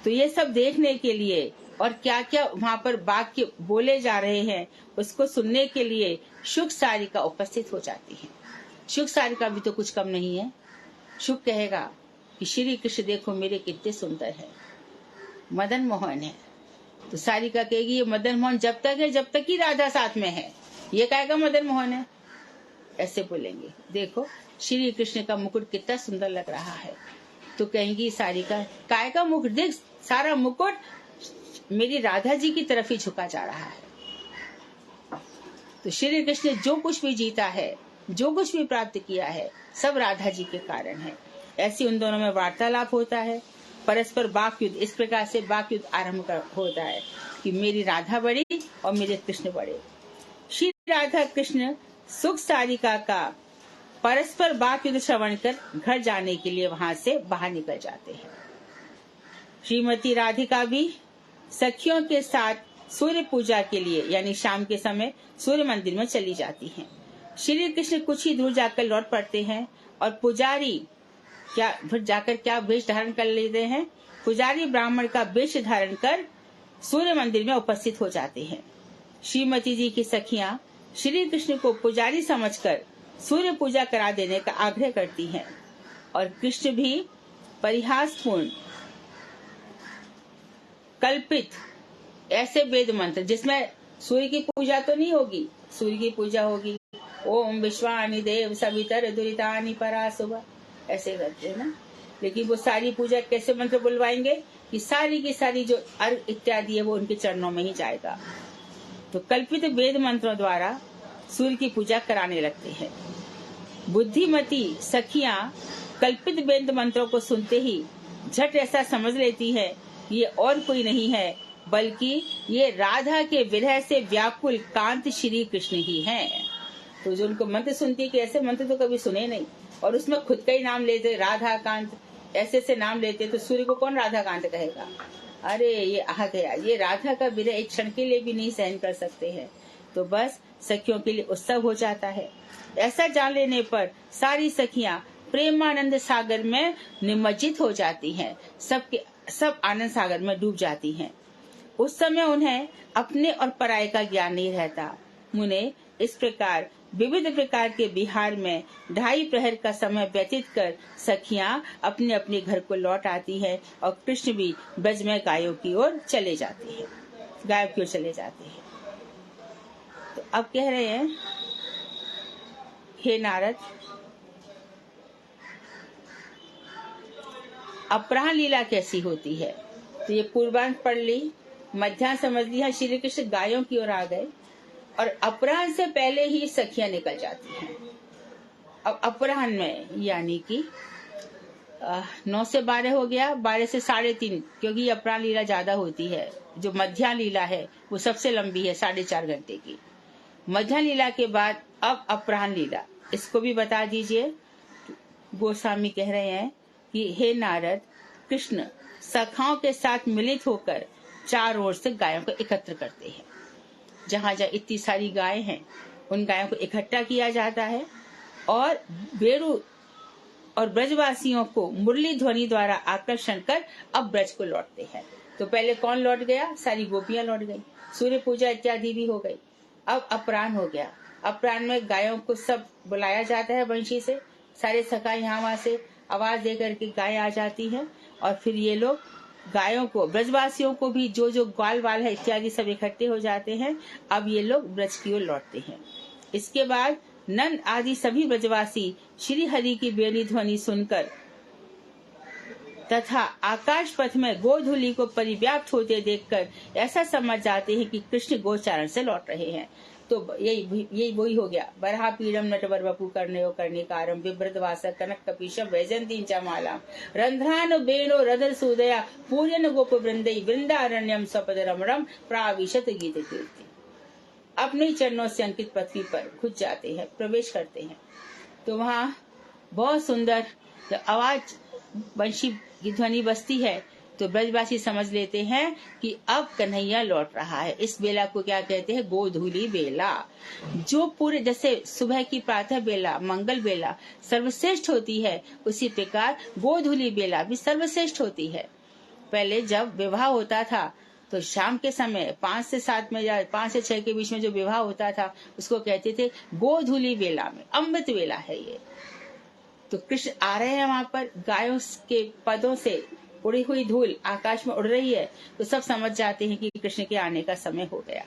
तो ये सब देखने के लिए और क्या क्या वहाँ पर वाक्य बोले जा रहे हैं उसको सुनने के लिए शुक सारिका उपस्थित हो जाती है। शुक सारिका भी तो कुछ कम नहीं है। शुक कहेगा कि श्री कृष्ण देखो मेरे कितने सुंदर है, मदन मोहन है। तो सारिका कहेगी ये मदन मोहन जब तक है जब तक ही राधा साथ में है, ये कहेगा मदन मोहन है, ऐसे बोलेंगे। देखो श्री कृष्ण का मुकुट कितना सुंदर लग रहा है। तो कहेंगी सारिका काय का मुकुट, देख सारा मुकुट मेरी राधा जी की तरफ ही झुका जा रहा है। तो श्री कृष्ण ने जो कुछ भी जीता है, जो कुछ भी प्राप्त किया है, सब राधा जी के कारण है। ऐसी उन दोनों में वार्तालाप होता है, परस्पर वाक युद्ध। इस प्रकार से वाक युद्ध आरंभ होता है कि मेरी राधा बड़ी और मेरे कृष्ण बड़े। श्री राधा कृष्ण सुख सारिका का परस्पर वाक युद्ध श्रवण कर घर जाने के लिए वहां से बाहर निकल जाते हैं। श्रीमती राधिका भी सखियों के साथ सूर्य पूजा के लिए यानी शाम के समय सूर्य मंदिर में चली जाती हैं। श्री कृष्ण कुछ ही दूर जाकर लौट पड़ते हैं और पुजारी जाकर क्या वेश धारण कर लेते हैं, पुजारी ब्राह्मण का वेश धारण कर सूर्य मंदिर में उपस्थित हो जाते हैं। श्रीमती जी की सखियां श्री कृष्ण को पुजारी समझकर सूर्य पूजा करा देने का आग्रह करती हैं और कृष्ण भी परिहासपूर्ण कल्पित ऐसे वेद मंत्र जिसमें सूर्य की पूजा तो नहीं होगी, सूर्य की पूजा होगी ओम विश्वानि देव सवितर दुरितानि परासुभ, ऐसे करते हैं ना। लेकिन वो सारी पूजा कैसे मंत्र बुलवाएंगे कि सारी की सारी जो अर्घ इत्यादि है वो उनके चरणों में ही जाएगा। तो कल्पित वेद मंत्रों द्वारा सूर्य की पूजा कराने लगते हैं। बुद्धिमती सखियां कल्पित वेद मंत्रों को सुनते ही झट ऐसा समझ लेती है कि ये और कोई नहीं है बल्कि ये राधा के विरह से व्याकुल कांत श्री कृष्ण ही हैं। तो जो उनको मंत्र सुनती कि ऐसे मंत्र तो कभी सुने नहीं, और उसमें खुद का ही नाम लेते, राधा कांत ऐसे से नाम लेते, तो सूर्य को कौन राधा कांत कहेगा? अरे ये आ गया, ये राधा का विरह एक क्षण के लिए भी नहीं सहन कर सकते हैं, तो बस सखियों के लिए उत्सव हो जाता है। ऐसा जान लेने पर सारी सखियां प्रेमानंद सागर में निमज्जित हो जाती हैं, सब आनंद सागर में डूब जाती हैं। उस समय उन्हें अपने और पराये का ज्ञान नहीं रहता। मुने इस प्रकार विविध प्रकार के बिहार में 2.5 प्रहर का समय व्यतीत कर सखियां अपने अपने घर को लौट आती हैं, और कृष्ण भी ब्रज में गायों की ओर चले जाते हैं, गायों की ओर चले जाते हैं। तो अब कह रहे हैं, हे नारद, अपराह्न लीला कैसी होती है? तो ये पूर्वांश पढ़ ली, मध्याह्न समझ लिया, श्री कृष्ण गायों की ओर आ गए, और अपराह्न से पहले ही सखियां निकल जाती हैं। अब अपराह्न में यानी कि 9 से 12 हो गया, 12 से 3:30, क्योंकि अपराह्न लीला ज्यादा होती है। जो मध्याह्न लीला है वो सबसे लंबी है, 4.5 घंटे की। मध्याह्न लीला के बाद अब अपराह्न लीला, इसको भी बता दीजिए। गोस्वामी कह रहे हैं कि हे नारद, कृष्ण सखाओं के साथ मिलित होकर चारों ओर से गायों को एकत्र करते हैं। जहाँ जहाँ इतनी सारी गायें हैं, उन गायों को इकट्ठा किया जाता है, और बेड़ू और ब्रजवासियों को मुरली ध्वनि द्वारा आकर्षण कर अब ब्रज को लौटते हैं। तो पहले कौन लौट गया? सारी गोपियां लौट गई, सूर्य पूजा इत्यादि भी हो गई। अब अपराह्न हो गया। अपराह्न में गायों को सब बुलाया जाता है वंशी से, सारे सखा यहाँ वहां से आवाज दे करके गाय आ जाती है, और फिर ये लोग गायों को, ब्रजवासियों को भी, जो ग्वाल वाल है इत्यादि सब इकट्ठे हो जाते हैं। अब ये लोग ब्रज की ओर लौटते हैं। इसके बाद नंद आदि सभी ब्रजवासी श्री हरि की बेणी ध्वनि सुनकर तथा आकाश पथ में गोधूलि को परिव्याप्त होते देखकर ऐसा समझ जाते हैं कि कृष्ण गोचारण से लौट रहे हैं। तो यही वही हो गया। बरहा पीड़म नटवर वपु करने कारम विभ्रत वासक कनक कपीशम वैजंती चमाला रंध्रान बेनो रदर सुदया पूजन गोप वृंदई वृंदारण्यम सपद रमणम प्राविशत गीत कीर्ति। अपने चरणों से अंकित पृथ्वी पर घुस जाते हैं, प्रवेश करते हैं। तो वहाँ बहुत सुंदर आवाज बंशी की ध्वनि बजती है, तो ब्रजवासी समझ लेते हैं कि अब कन्हैया लौट रहा है। इस बेला को क्या कहते हैं? गोधूली बेला। जो पूरे जैसे सुबह की प्रातः बेला, मंगल बेला सर्वश्रेष्ठ होती है, उसी प्रकार गोधूली बेला भी सर्वश्रेष्ठ होती है। पहले जब विवाह होता था तो शाम के समय 5 से 7 में या 5 से 6 के बीच में जो विवाह होता था उसको कहते थे गोधूली बेला में, अमृत बेला है ये। तो कृष्ण आ रहे हैं वहां पर, गायों के पदों से उड़ी हुई धूल आकाश में उड़ रही है, तो सब समझ जाते हैं कि कृष्ण के आने का समय हो गया।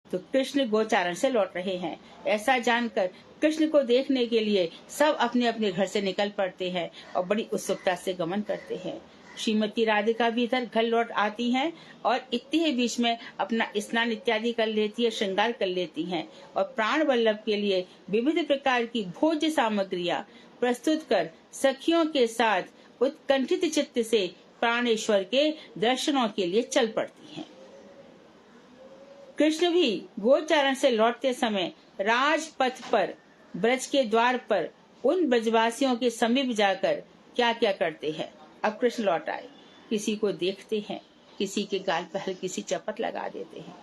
तो कृष्ण गोचारण से लौट रहे हैं। ऐसा जानकर कृष्ण को देखने के लिए सब अपने अपने घर से निकल पड़ते हैं और बड़ी उत्सुकता से गमन करते हैं। श्रीमती राधिका भी इधर घर लौट आती हैं और इतने ही बीच में अपना स्नान इत्यादि कर लेती है, श्रृंगार कर लेती हैं, और प्राण वल्लभ के लिए विविध प्रकार की भोज्य सामग्रियां प्रस्तुत कर सखियों के साथ उत्कंठित चित्त से प्राणेश्वर के दर्शनों के लिए चल पड़ती हैं। कृष्ण भी गोचारण से लौटते समय राजपथ पर, ब्रज के द्वार पर उन ब्रजवासियों के समीप जाकर क्या क्या करते हैं। अब कृष्ण लौट आए, किसी को देखते हैं, किसी के गाल पर हल्की सी चपत लगा देते हैं,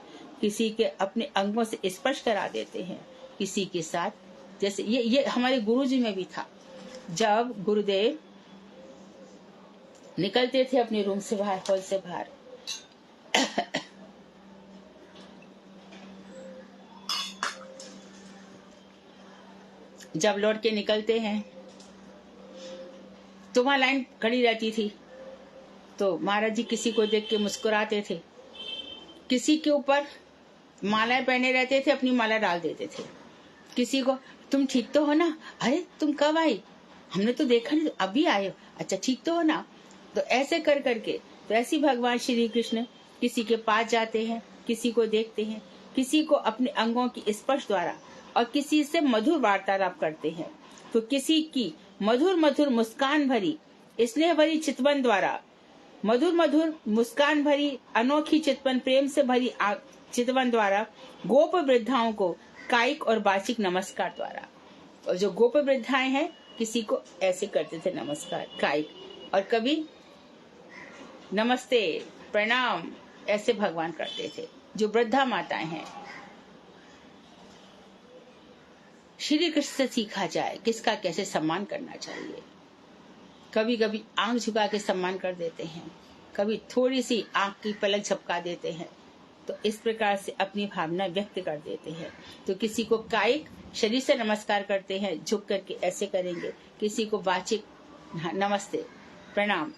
किसी के अपने अंगों से स्पर्श करा देते हैं, किसी के साथ जैसे ये हमारे गुरुजी में भी था। जब गुरुदेव निकलते थे अपने रूम से बाहर, हॉल से बाहर, जब लौट के निकलते हैं तो वहां लाइन खड़ी रहती थी। तो महाराज जी किसी को देख के मुस्कुराते थे, किसी के ऊपर मालाएं पहने रहते थे, अपनी माला डाल देते थे। किसी को तुम ठीक तो हो ना, अरे तुम कब आई, हमने तो देखा नहीं, अभी आए हो, अच्छा ठीक तो हो ना। तो ऐसे कर करके, तो ऐसी भगवान श्री कृष्ण किसी के पास जाते हैं, किसी को देखते हैं, किसी को अपने अंगों की स्पर्श द्वारा और किसी से मधुर वार्तालाप करते हैं। तो किसी की मधुर मधुर मुस्कान भरी स्नेह भरी चितवन द्वारा मधुर मधुर मुस्कान भरी अनोखी चितवन प्रेम से भरी चितवन द्वारा गोप वृद्धाओं को कायिक और वाचिक नमस्कार द्वारा, और जो गोप वृद्धाएं हैं किसी को ऐसे करते थे नमस्कार कायिक, और कभी नमस्ते प्रणाम ऐसे भगवान करते थे। जो वृद्धा माताएं हैं, श्री कृष्ण से सीखा जाए किसका कैसे सम्मान करना चाहिए। कभी कभी आंख झुका के सम्मान कर देते हैं, कभी थोड़ी सी आंख की पलक झपका देते हैं, तो इस प्रकार से अपनी भावना व्यक्त कर देते हैं। तो किसी को कायिक शरीर से नमस्कार करते हैं, झुक करके ऐसे करेंगे, किसी को वाचिक नमस्ते प्रणाम।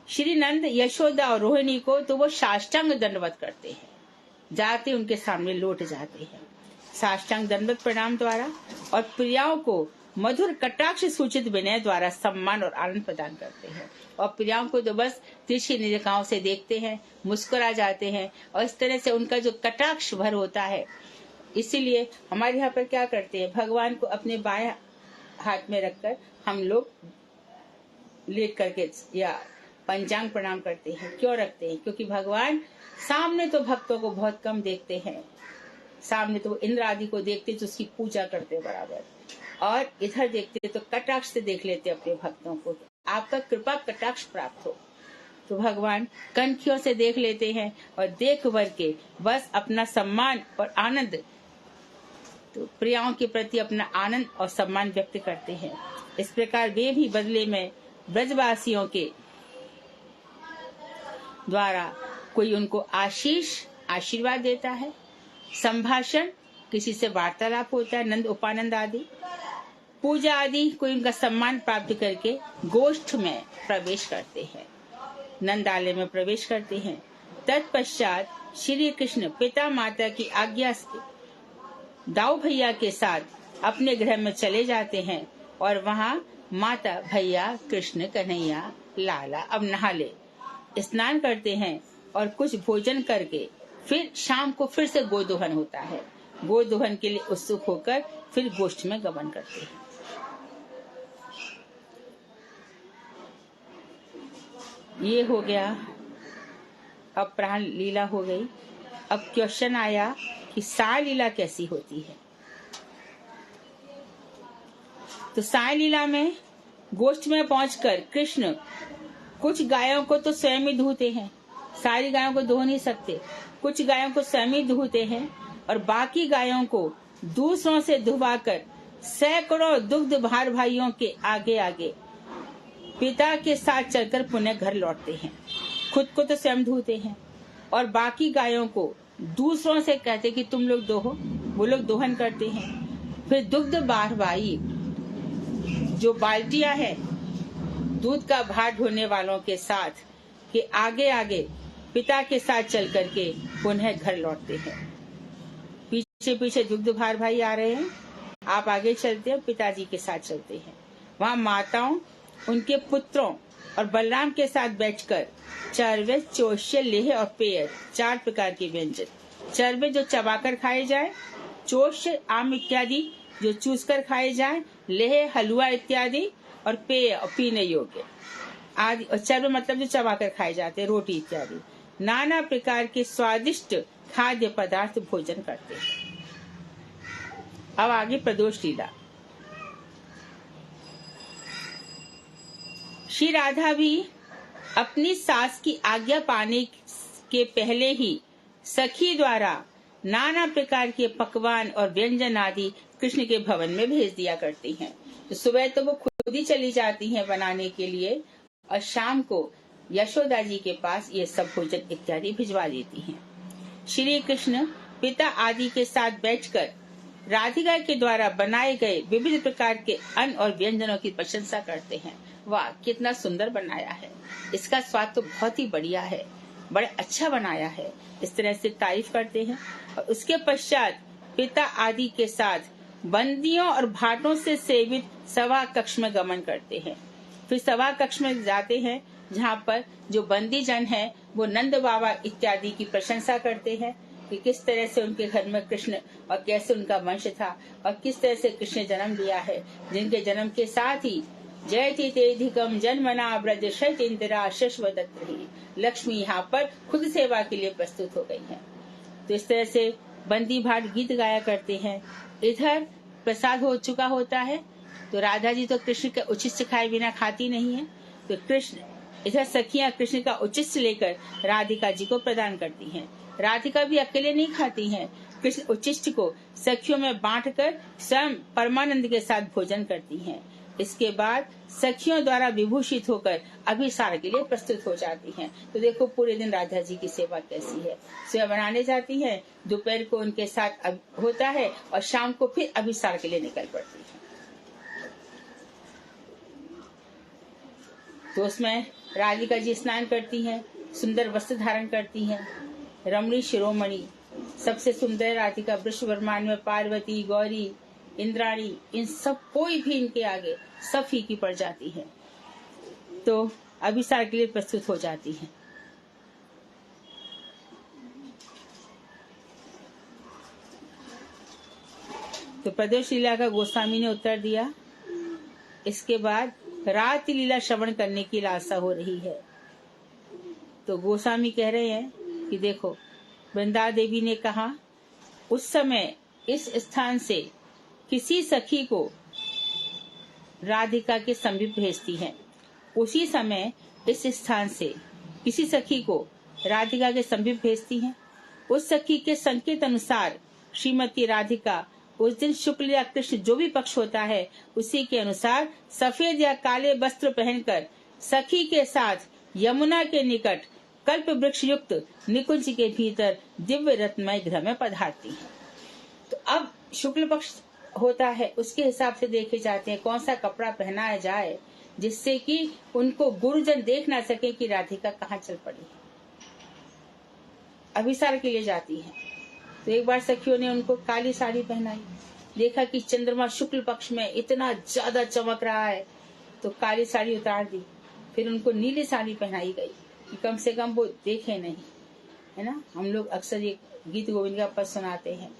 श्री नंद यशोदा और रोहिणी को तो वो साष्टांग दंडवत करते हैं, जाते उनके सामने लौट जाते हैं साष्टांग दंडवत प्रणाम द्वारा, और प्रियाओं को मधुर कटाक्ष सूचित विनय द्वारा सम्मान और आनंद प्रदान करते हैं। और प्रियाओं को तो बस तिरछी निगाहों से देखते हैं, मुस्कुरा जाते हैं, और इस तरह से उनका जो कटाक्ष भर होता है। इसीलिए हमारे यहाँ पर क्या करते हैं, भगवान को अपने बाएं हाथ में रखकर हम लोग लेट करके या पंचांग प्रणाम करते हैं। क्यों रखते हैं? क्योंकि भगवान सामने तो भक्तों को बहुत कम देखते हैं, सामने तो इंद्र आदि को देखते तो उसकी पूजा करते बराबर, और इधर देखते तो कटाक्ष से देख लेते अपने भक्तों को, आपका कृपा कटाक्ष प्राप्त हो। तो भगवान कनखियों से देख लेते हैं और देख भर के बस अपना सम्मान और आनंद, तो प्रियाओं के प्रति अपना आनंद और सम्मान व्यक्त करते हैं। इस प्रकार वे भी बदले में ब्रजवासियों के द्वारा कोई उनको आशीर्वाद देता है, संभाषण किसी से वार्तालाप होता है, नंद उपानंद आदि, पूजा आदि कोई उनका सम्मान प्राप्त करके गोष्ठ में प्रवेश करते हैं, नंदालय में प्रवेश करते हैं। तत्पश्चात श्री कृष्ण पिता माता की आज्ञा से दाऊ भैया के साथ अपने गृह में चले जाते हैं, और वहाँ माता भैया कृष्ण कन्हैया लाला अब नहा ले, स्नान करते हैं, और कुछ भोजन करके फिर शाम को फिर से गोदोहन होता है। गोदोहन के लिए उत्सुक होकर फिर गोष्ठ में गमन करते हैं। ये हो गया, अब प्राण लीला हो गई। अब क्वेश्चन आया कि साय लीला कैसी होती है। तो साय लीला में गोष्ठ में पहुंचकर कृष्ण कुछ गायों को तो स्वयं ही धोते हैं, सारी गायों को धो नहीं सकते, कुछ गायों को स्वयं ही धोते हैं, और बाकी गायों को दूसरों से धुवाकर सैकड़ों दुग्ध भार भाइयों के आगे आगे पिता के साथ चलकर पुनः घर लौटते हैं। खुद को तो स्वयं धोते हैं, और बाकी गायों को दूसरों से कहते कि तुम लोग दोहो, वो लोग दोहन करते हैं। फिर दुग्ध भार भाई जो बाल्टियां है दूध का भार ढोने वालों के साथ के आगे आगे पिता के साथ चल करके पुनः घर लौटते हैं। पीछे पीछे दुग्ध भार भाई आ रहे हैं, आप आगे चलते हैं, पिताजी के साथ चलते हैं। वहाँ माताओं, उनके पुत्रों और बलराम के साथ बैठकर चरवे, चोष्य, लेह और पेय 4 प्रकार के व्यंजन। चरवे जो चबाकर खाए जाए, चोष्य आम इत्यादि जो चूसकर खाए जाए, लेह हलवा इत्यादि, और पेय और पीने योग्य आदि। और चरवे मतलब जो चबाकर खाए जाते हैं, रोटी इत्यादि। नाना प्रकार के स्वादिष्ट खाद्य पदार्थ भोजन करते हैं। अब आगे प्रदोष लीला। श्री राधा भी अपनी सास की आज्ञा पाने के पहले ही सखी द्वारा नाना प्रकार के पकवान और व्यंजन आदि कृष्ण के भवन में भेज दिया करती हैं। तो सुबह तो वो खुद ही चली जाती हैं बनाने के लिए, और शाम को यशोदा जी के पास ये सब भोजन इत्यादि भिजवा देती हैं। श्री कृष्ण पिता आदि के साथ बैठकर राधिका के द्वारा बनाए गए विविध प्रकार के अन्न और व्यंजनों की प्रशंसा करते हैं। वाह, कितना सुंदर बनाया है, इसका स्वाद तो बहुत ही बढ़िया है, बड़ा अच्छा बनाया है, इस तरह से तारीफ करते हैं। और उसके पश्चात पिता आदि के साथ बंदियों और भाटों से सेवित सभा कक्ष में गमन करते हैं। फिर सभा कक्ष में जाते हैं, जहाँ पर जो बंदी जन है वो नंद बाबा इत्यादि की प्रशंसा करते हैं कि किस तरह से उनके घर में कृष्ण और कैसे उनका वंश था, और किस तरह से कृष्ण जन्म लिया है, जिनके जन्म के साथ ही जयति तेधिकम जन्मना ब्रज शत इंदिरा शश्वदत्त रही, लक्ष्मी यहाँ पर खुद सेवा के लिए प्रस्तुत हो गई है। तो इस तरह से बंदी भाट गीत गाया करते हैं। इधर प्रसाद हो चुका होता है तो राधा जी तो कृष्ण के उचिष्ट खाए बिना खाती नहीं है, तो कृष्ण इधर सखियां कृष्ण का उचिष्ट लेकर राधिका जी को प्रदान करती हैं। राधिका भी अकेले नहीं खाती हैं, कृष्ण उचिष्ट को सखियों में बांटकर स्वयं परमानंद के साथ भोजन करती हैं। इसके बाद सखियों द्वारा विभूषित होकर अभिसार के लिए प्रस्तुत हो जाती हैं। तो देखो पूरे दिन राधा जी की सेवा कैसी है। सुबह बनाने जाती हैं, दोपहर को उनके साथ होता है और शाम को फिर अभिसार के लिए निकल पड़ती है। तो उसमें राधिका जी स्नान करती हैं, सुंदर वस्त्र धारण करती हैं। रमणी शिरोमणि सबसे सुंदर राधिका वृष ब्रह्मांड में पार्वती, गौरी, इंद्राणी, इन सब कोई भी इनके आगे सब फीकी पड़ जाती है। तो अभिसार के लिए प्रस्तुत हो जाती है। तो प्रदोष लीला का गोस्वामी ने उत्तर दिया। इसके बाद रात लीला श्रवण करने की लालसा हो रही है। तो गोस्वामी कह रहे हैं कि देखो, वृंदा देवी ने कहा उस समय इस स्थान से किसी सखी को राधिका के समीप भेजती हैं। उसी समय इस स्थान से किसी सखी को राधिका के समीप भेजती हैं। उस सखी के संकेत अनुसार श्रीमती राधिका उस दिन शुक्ल या कृष्ण जो भी पक्ष होता है उसी के अनुसार सफेद या काले वस्त्र पहनकर सखी के साथ यमुना के निकट कल्प वृक्ष युक्त निकुंज के भीतर दिव्य रत्नमय गृह में पधारती है। तो अब शुक्ल पक्ष होता है, उसके हिसाब से देखे जाते हैं कौन सा कपड़ा पहनाया जाए जिससे कि उनको गुरुजन देख ना सके कि राधिका कहाँ चल पड़ी। अभिसार के लिए जाती है तो एक बार सखियों ने उनको काली साड़ी पहनाई, देखा कि चंद्रमा शुक्ल पक्ष में इतना ज्यादा चमक रहा है तो काली साड़ी उतार दी। फिर उनको नीली साड़ी पहनाई गई कि कम से कम वो देखे नहीं, है ना। हम लोग अक्सर ये गीत गोविंद का पद सुनाते हैं।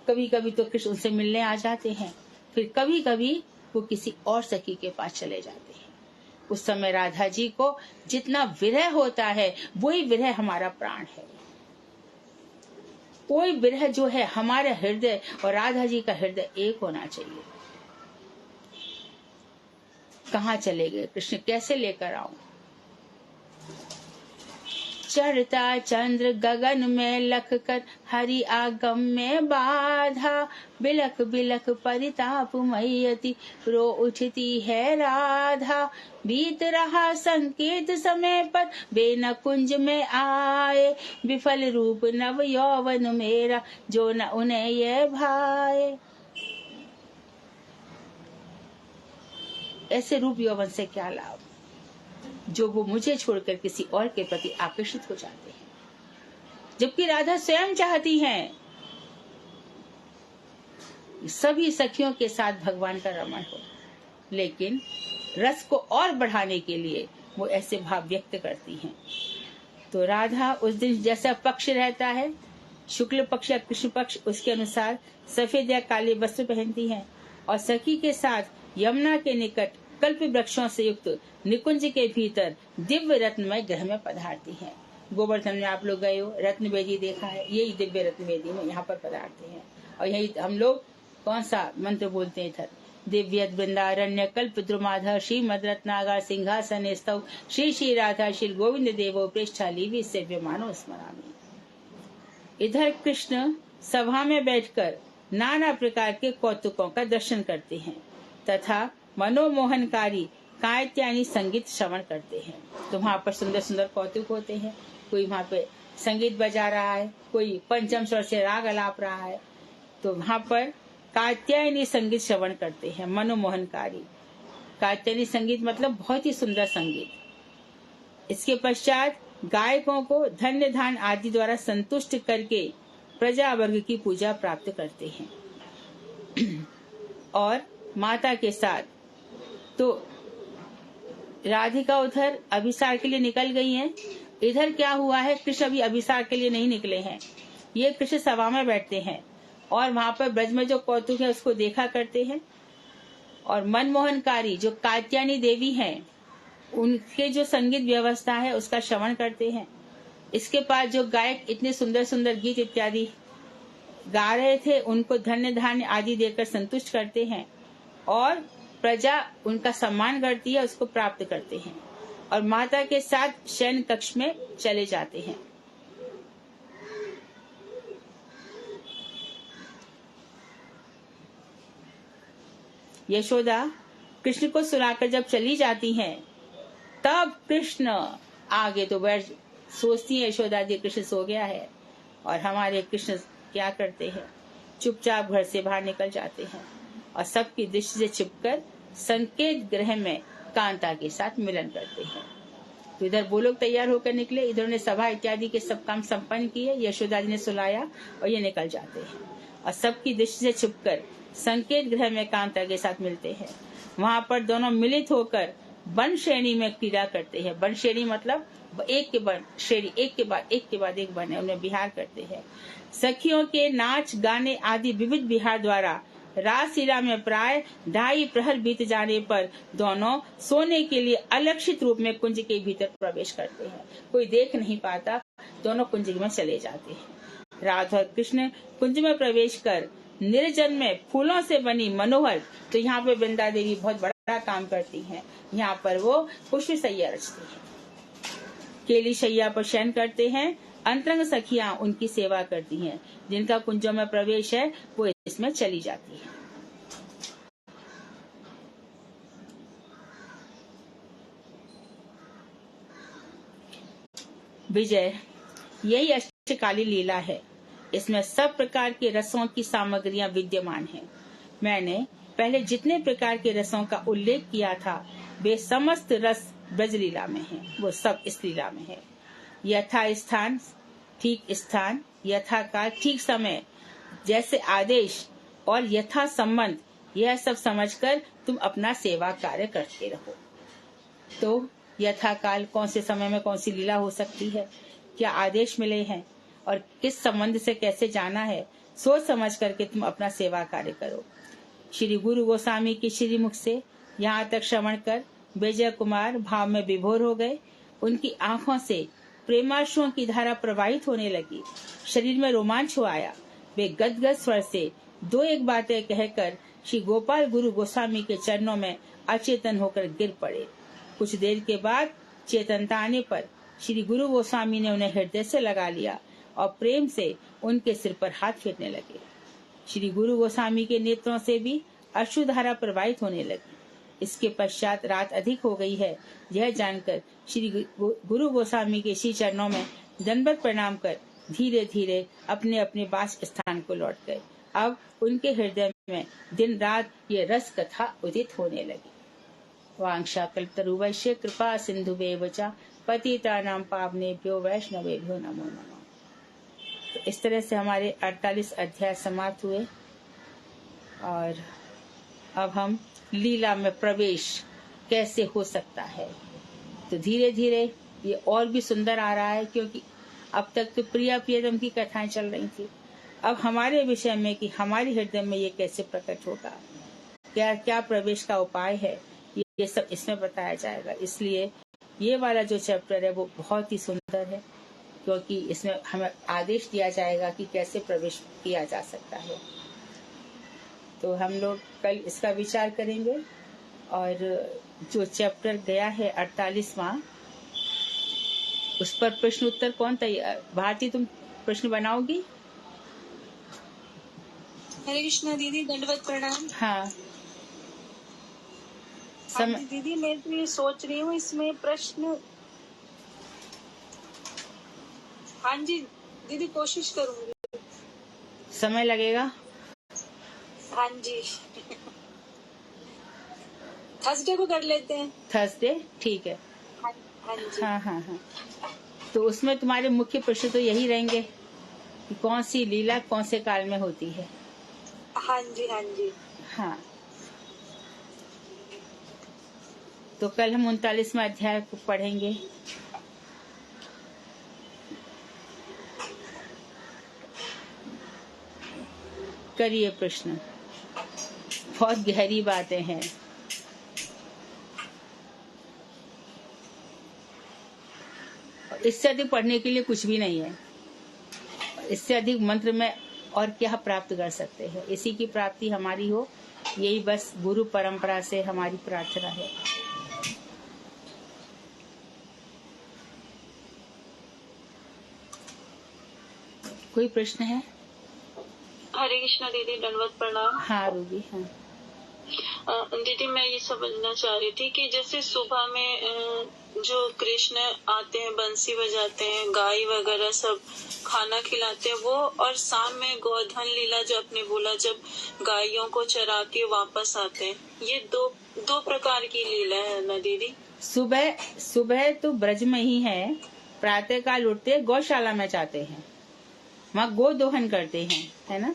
कभी कभी तो कृष्ण उनसे मिलने आ जाते हैं, फिर कभी कभी वो किसी और सखी के पास चले जाते हैं। उस समय राधा जी को जितना विरह होता है वही विरह हमारा प्राण है। कोई विरह जो है हमारे हृदय और राधा जी का हृदय एक होना चाहिए। कहाँ चले गए कृष्ण, कैसे लेकर आऊं। चढ़ता चंद्र गगन में लख कर हरि आगम में बाधा, बिलख बिलख परिताप मैयति रो उठती है राधा। बीत रहा संकेत समय पर बेन कुंज में आए, विफल रूप नव यौवन मेरा जो न उन्हें ये भाए। ऐसे रूप यौवन से क्या लाभ जो वो मुझे छोड़कर किसी और के प्रति आकर्षित हो जाते हैं, जबकि राधा स्वयं चाहती हैं सभी सखियों के साथ भगवान का रमण हो, लेकिन रस को और बढ़ाने के लिए वो ऐसे भाव व्यक्त करती हैं। तो राधा उस दिन जैसा पक्ष रहता है, शुक्ल पक्ष या कृष्ण पक्ष, उसके अनुसार सफेद या काले वस्त्र पहनती हैं और सखी के साथ यमुना के निकट कल्प वृक्षों से युक्त निकुंज के भीतर दिव्य रत्नमय गृह में पधारती हैं। गोवर्धन में आप लोग गए हो, रत्न वेदी देखा है, यही दिव्य रत्न वेदी में यहाँ पर पधारते हैं। और यही हम लोग कौन सा मंत्र बोलते हैं इधर, दिव्य वृंदारण्य कल्प द्रुमाधर श्रीमद रत्नागार सिंहासन स्तव श्री श्री राधा श्री गोविंद देवो पृष्ठालीवि सेव्यमानो स्मरामि। इधर कृष्ण सभा में बैठकर नाना प्रकार के कौतुकों का दर्शन करते हैं तथा मनोमोहनकारी कायत्यानी संगीत श्रवण करते हैं। तो वहाँ पर सुंदर सुंदर कौतुक होते हैं। कोई वहाँ पे संगीत बजा रहा है, कोई पंचम स्वर से राग अलाप रहा है, तो वहाँ पर कात्यायनी संगीत श्रवण करते हैं। मनोमोहनकारी कात्यायनी संगीत मतलब बहुत ही सुंदर संगीत। इसके पश्चात गायकों को धन्य धान आदि द्वारा संतुष्ट करके प्रजा वर्ग की पूजा प्राप्त करते हैं। और माता के साथ तो राधिका उधर अभिसार के लिए निकल गई हैं। इधर क्या हुआ है, कृष्ण अभी अभिसार के लिए नहीं निकले हैं। ये कृष्ण सभा में बैठते हैं और वहां पर ब्रज में जो कौतुक है उसको देखा करते हैं। और मनमोहनकारी जो कात्यायनी देवी हैं उनके जो संगीत व्यवस्था है उसका श्रवण करते हैं। इसके पास जो गायक इतने सुंदर सुंदर गीत इत्यादि गा रहे थे उनको धन्य धान्य आदि देकर संतुष्ट करते हैं और प्रजा उनका सम्मान करती है, उसको प्राप्त करते हैं और माता के साथ शयन कक्ष में चले जाते हैं। यशोदा कृष्ण को सुलाकर जब चली जाती हैं तब कृष्ण आगे तो बैठ सोचती है यशोदा दी कृष्ण सो गया है, और हमारे कृष्ण क्या करते हैं, चुपचाप घर से बाहर निकल जाते हैं और सबकी दृष्टि से छिपकर संकेत गृह में कांता के साथ मिलन करते हैं। तो इधर वो लोग तैयार होकर निकले, इधर ने सभा इत्यादि के सब काम संपन्न किए, यशोदा जी ने सुलाया और ये निकल जाते हैं और सबकी दृष्टि से छिपकर संकेत गृह में कांता के साथ मिलते हैं। वहां पर दोनों मिलित होकर वन श्रेणी में क्रीड़ा करते हैं। वन श्रेणी मतलब एक के बाद श्रेणी, एक के बाद एक वन है, उनमें विहार करते हैं। सखियों के नाच गाने आदि विविध विहार द्वारा रासलीला में प्राय 2.5 प्रहर बीत जाने पर दोनों सोने के लिए अलक्षित रूप में कुंज के भीतर प्रवेश करते हैं। कोई देख नहीं पाता, दोनों कुंज में चले जाते हैं। राधा और कृष्ण कुंज में प्रवेश कर निर्जन में फूलों से बनी मनोहर, तो यहाँ पे वृंदा देवी बहुत बड़ा काम करती हैं। यहाँ पर वो पुष्प शैया रचती हैं, केली शैया पर शयन करते हैं। अंतरंग सखियां उनकी सेवा करती हैं। जिनका कुंजों में प्रवेश है वो इसमें चली जाती है। विजय, यही अष्टकाली लीला है। इसमें सब प्रकार के रसों की सामग्रियां विद्यमान हैं। मैंने पहले जितने प्रकार के रसों का उल्लेख किया था वे समस्त रस ब्रज लीला में हैं, वो सब इस लीला में है। यथा स्थान ठीक स्थान, यथा काल ठीक समय, जैसे आदेश और यथा संबंध, यह सब समझकर तुम अपना सेवा कार्य करते रहो। तो यथा काल कौन से समय में कौन सी लीला हो सकती है, क्या आदेश मिले हैं और किस संबंध से कैसे जाना है, सोच समझ करके तुम अपना सेवा कार्य करो। श्री गुरु गोस्वामी के श्रीमुख से यहाँ तक श्रवण कर विजय कुमार भाव में विभोर हो गए। उनकी आंखों से प्रेमाश्रुओं की धारा प्रवाहित होने लगी, शरीर में रोमांच हो आया। वे गदगद स्वर से 2-1 बातें कहकर श्री गोपाल गुरु गोस्वामी के चरणों में अचेतन होकर गिर पड़े। कुछ देर के बाद चेतनता आने पर श्री गुरु गोस्वामी ने उन्हें हृदय से लगा लिया और प्रेम से उनके सिर पर हाथ फेरने लगे। श्री गुरु गोस्वामी के नेत्रों से भी अश्रुधारा प्रवाहित होने लगी। इसके पश्चात रात अधिक हो गई है, यह जानकर श्री गुरु गोस्वामी के श्री चरणों में दंडवत प्रणाम कर धीरे धीरे अपने अपने वास स्थान को लौट गए। अब उनके हृदय में दिन रात ये रस कथा उदित होने लगी। वांछा कल्पतरुवैश्य कृपा सिंधुवेव च पतितानां पावनेभ्यो वैष्णवेभ्यो नमो नमः। तो इस तरह से हमारे 48 अध्याय समाप्त हुए और अब हम लीला में प्रवेश कैसे हो सकता है, तो धीरे धीरे ये और भी सुंदर आ रहा है, क्योंकि अब तक तो प्रिया प्रियतम की कथाएं चल रही थी। अब हमारे विषय में कि हमारे हृदय में ये कैसे प्रकट होगा, क्या क्या प्रवेश का उपाय है, ये सब इसमें बताया जाएगा। इसलिए ये वाला जो चैप्टर है वो बहुत ही सुंदर है, क्योंकि इसमें हमें आदेश दिया जाएगा कि कैसे प्रवेश किया जा सकता है। तो हम लोग कल इसका विचार करेंगे और जो चैप्टर गया है 48वां, उस पर प्रश्न उत्तर कौन तैयार, भारती तुम प्रश्न बनाओगी? हरे कृष्णा दीदी, दंडवत प्रणाम। हाँ दीदी मैं तो ये सोच रही हूँ इसमें प्रश्न। हाँ जी दीदी, कोशिश करूंगी। समय लगेगा? हाँ जी थर्सडे को कर लेते हैं। थर्सडे ठीक है। हाँ जी। हाँ हाँ हाँ। तो उसमें तुम्हारे मुख्य प्रश्न तो यही रहेंगे कि कौन सी लीला कौन से काल में होती है। हाँ जी हाँ जी। हाँ, तो कल हम 39वां अध्याय को पढ़ेंगे। करिए प्रश्न, बहुत गहरी बातें हैं। इससे अधिक पढ़ने के लिए कुछ भी नहीं है। इससे अधिक मंत्र में और क्या प्राप्त कर सकते हैं। इसी की प्राप्ति हमारी हो, यही बस गुरु परंपरा से हमारी प्रार्थना है। कोई प्रश्न है? हरे कृष्णा दीदी, दंडवत प्रणाम। हाँ रूबी। हाँ दीदी, मैं ये समझना चाह रही थी कि जैसे सुबह में जो कृष्ण आते हैं, बंसी बजाते हैं, गाय वगैरह सब खाना खिलाते हैं वो, और शाम में गोधन लीला जो आपने बोला, जब गायों को चरा के वापस आते हैं, ये दो प्रकार की लीला है ना दीदी? सुबह तो ब्रज में ही है, प्रातः काल उठते गौशाला में जाते हैं, वहाँ गो दोहन करते हैं, है ना,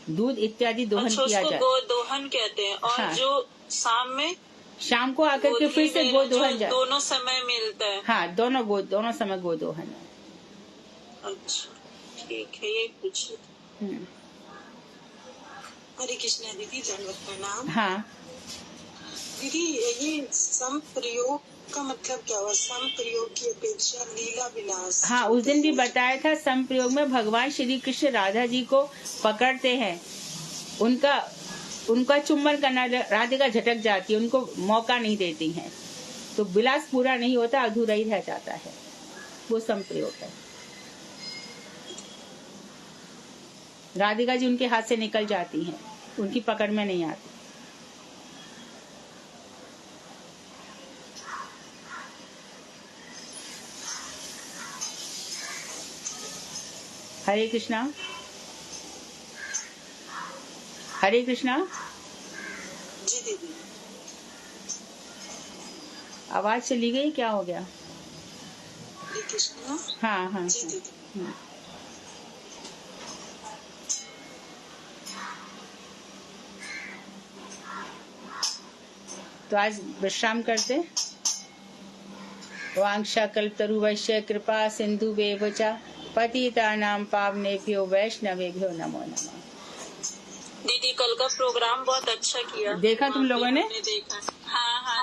दूध इत्यादि दोहन किया जाता है। गो दोहन कहते हैं। और हाँ। जो शाम को आकर के फिर से गो दोहन दोनों समय मिलता है। हाँ, दोनों समय गो दोहन है। अच्छा, ठीक है, ये पूछ। हरे कृष्णा दीदी, दंडवत प्रणाम। हाँ दीदी, ये सम प्रयोग का मतलब क्या हुआ? सम प्रयोग की अपेक्षा लीला विलास। हाँ, उस दिन भी बताया था, सम प्रयोग में भगवान श्री कृष्ण राधा जी को पकड़ते हैं, उनका चुम्बन करना, राधिका झटक जाती है, उनको मौका नहीं देती हैं, तो विलास पूरा नहीं होता, अधूरा ही रह जाता है, वो सम प्रयोग है। राधिका जी उनके हाथ से निकल जाती हैं, उनकी पकड़ में नहीं आती। हरे कृष्णा। हरे कृष्णा। जी दीदी। आवाज चली गई, क्या हो गया? हरे कृष्णा। हाँ हाँ जी दीदी। तो आज विश्राम करते। वांछा कल्पतरुवश्य कृपा सिंधुवेव च पतितानां पावनेभ्यो वैष्णवेभ्यो नमो नमः। दीदी, कल का प्रोग्राम बहुत अच्छा किया। देखा तुम लोगों ने? देखा। हाँ हाँ।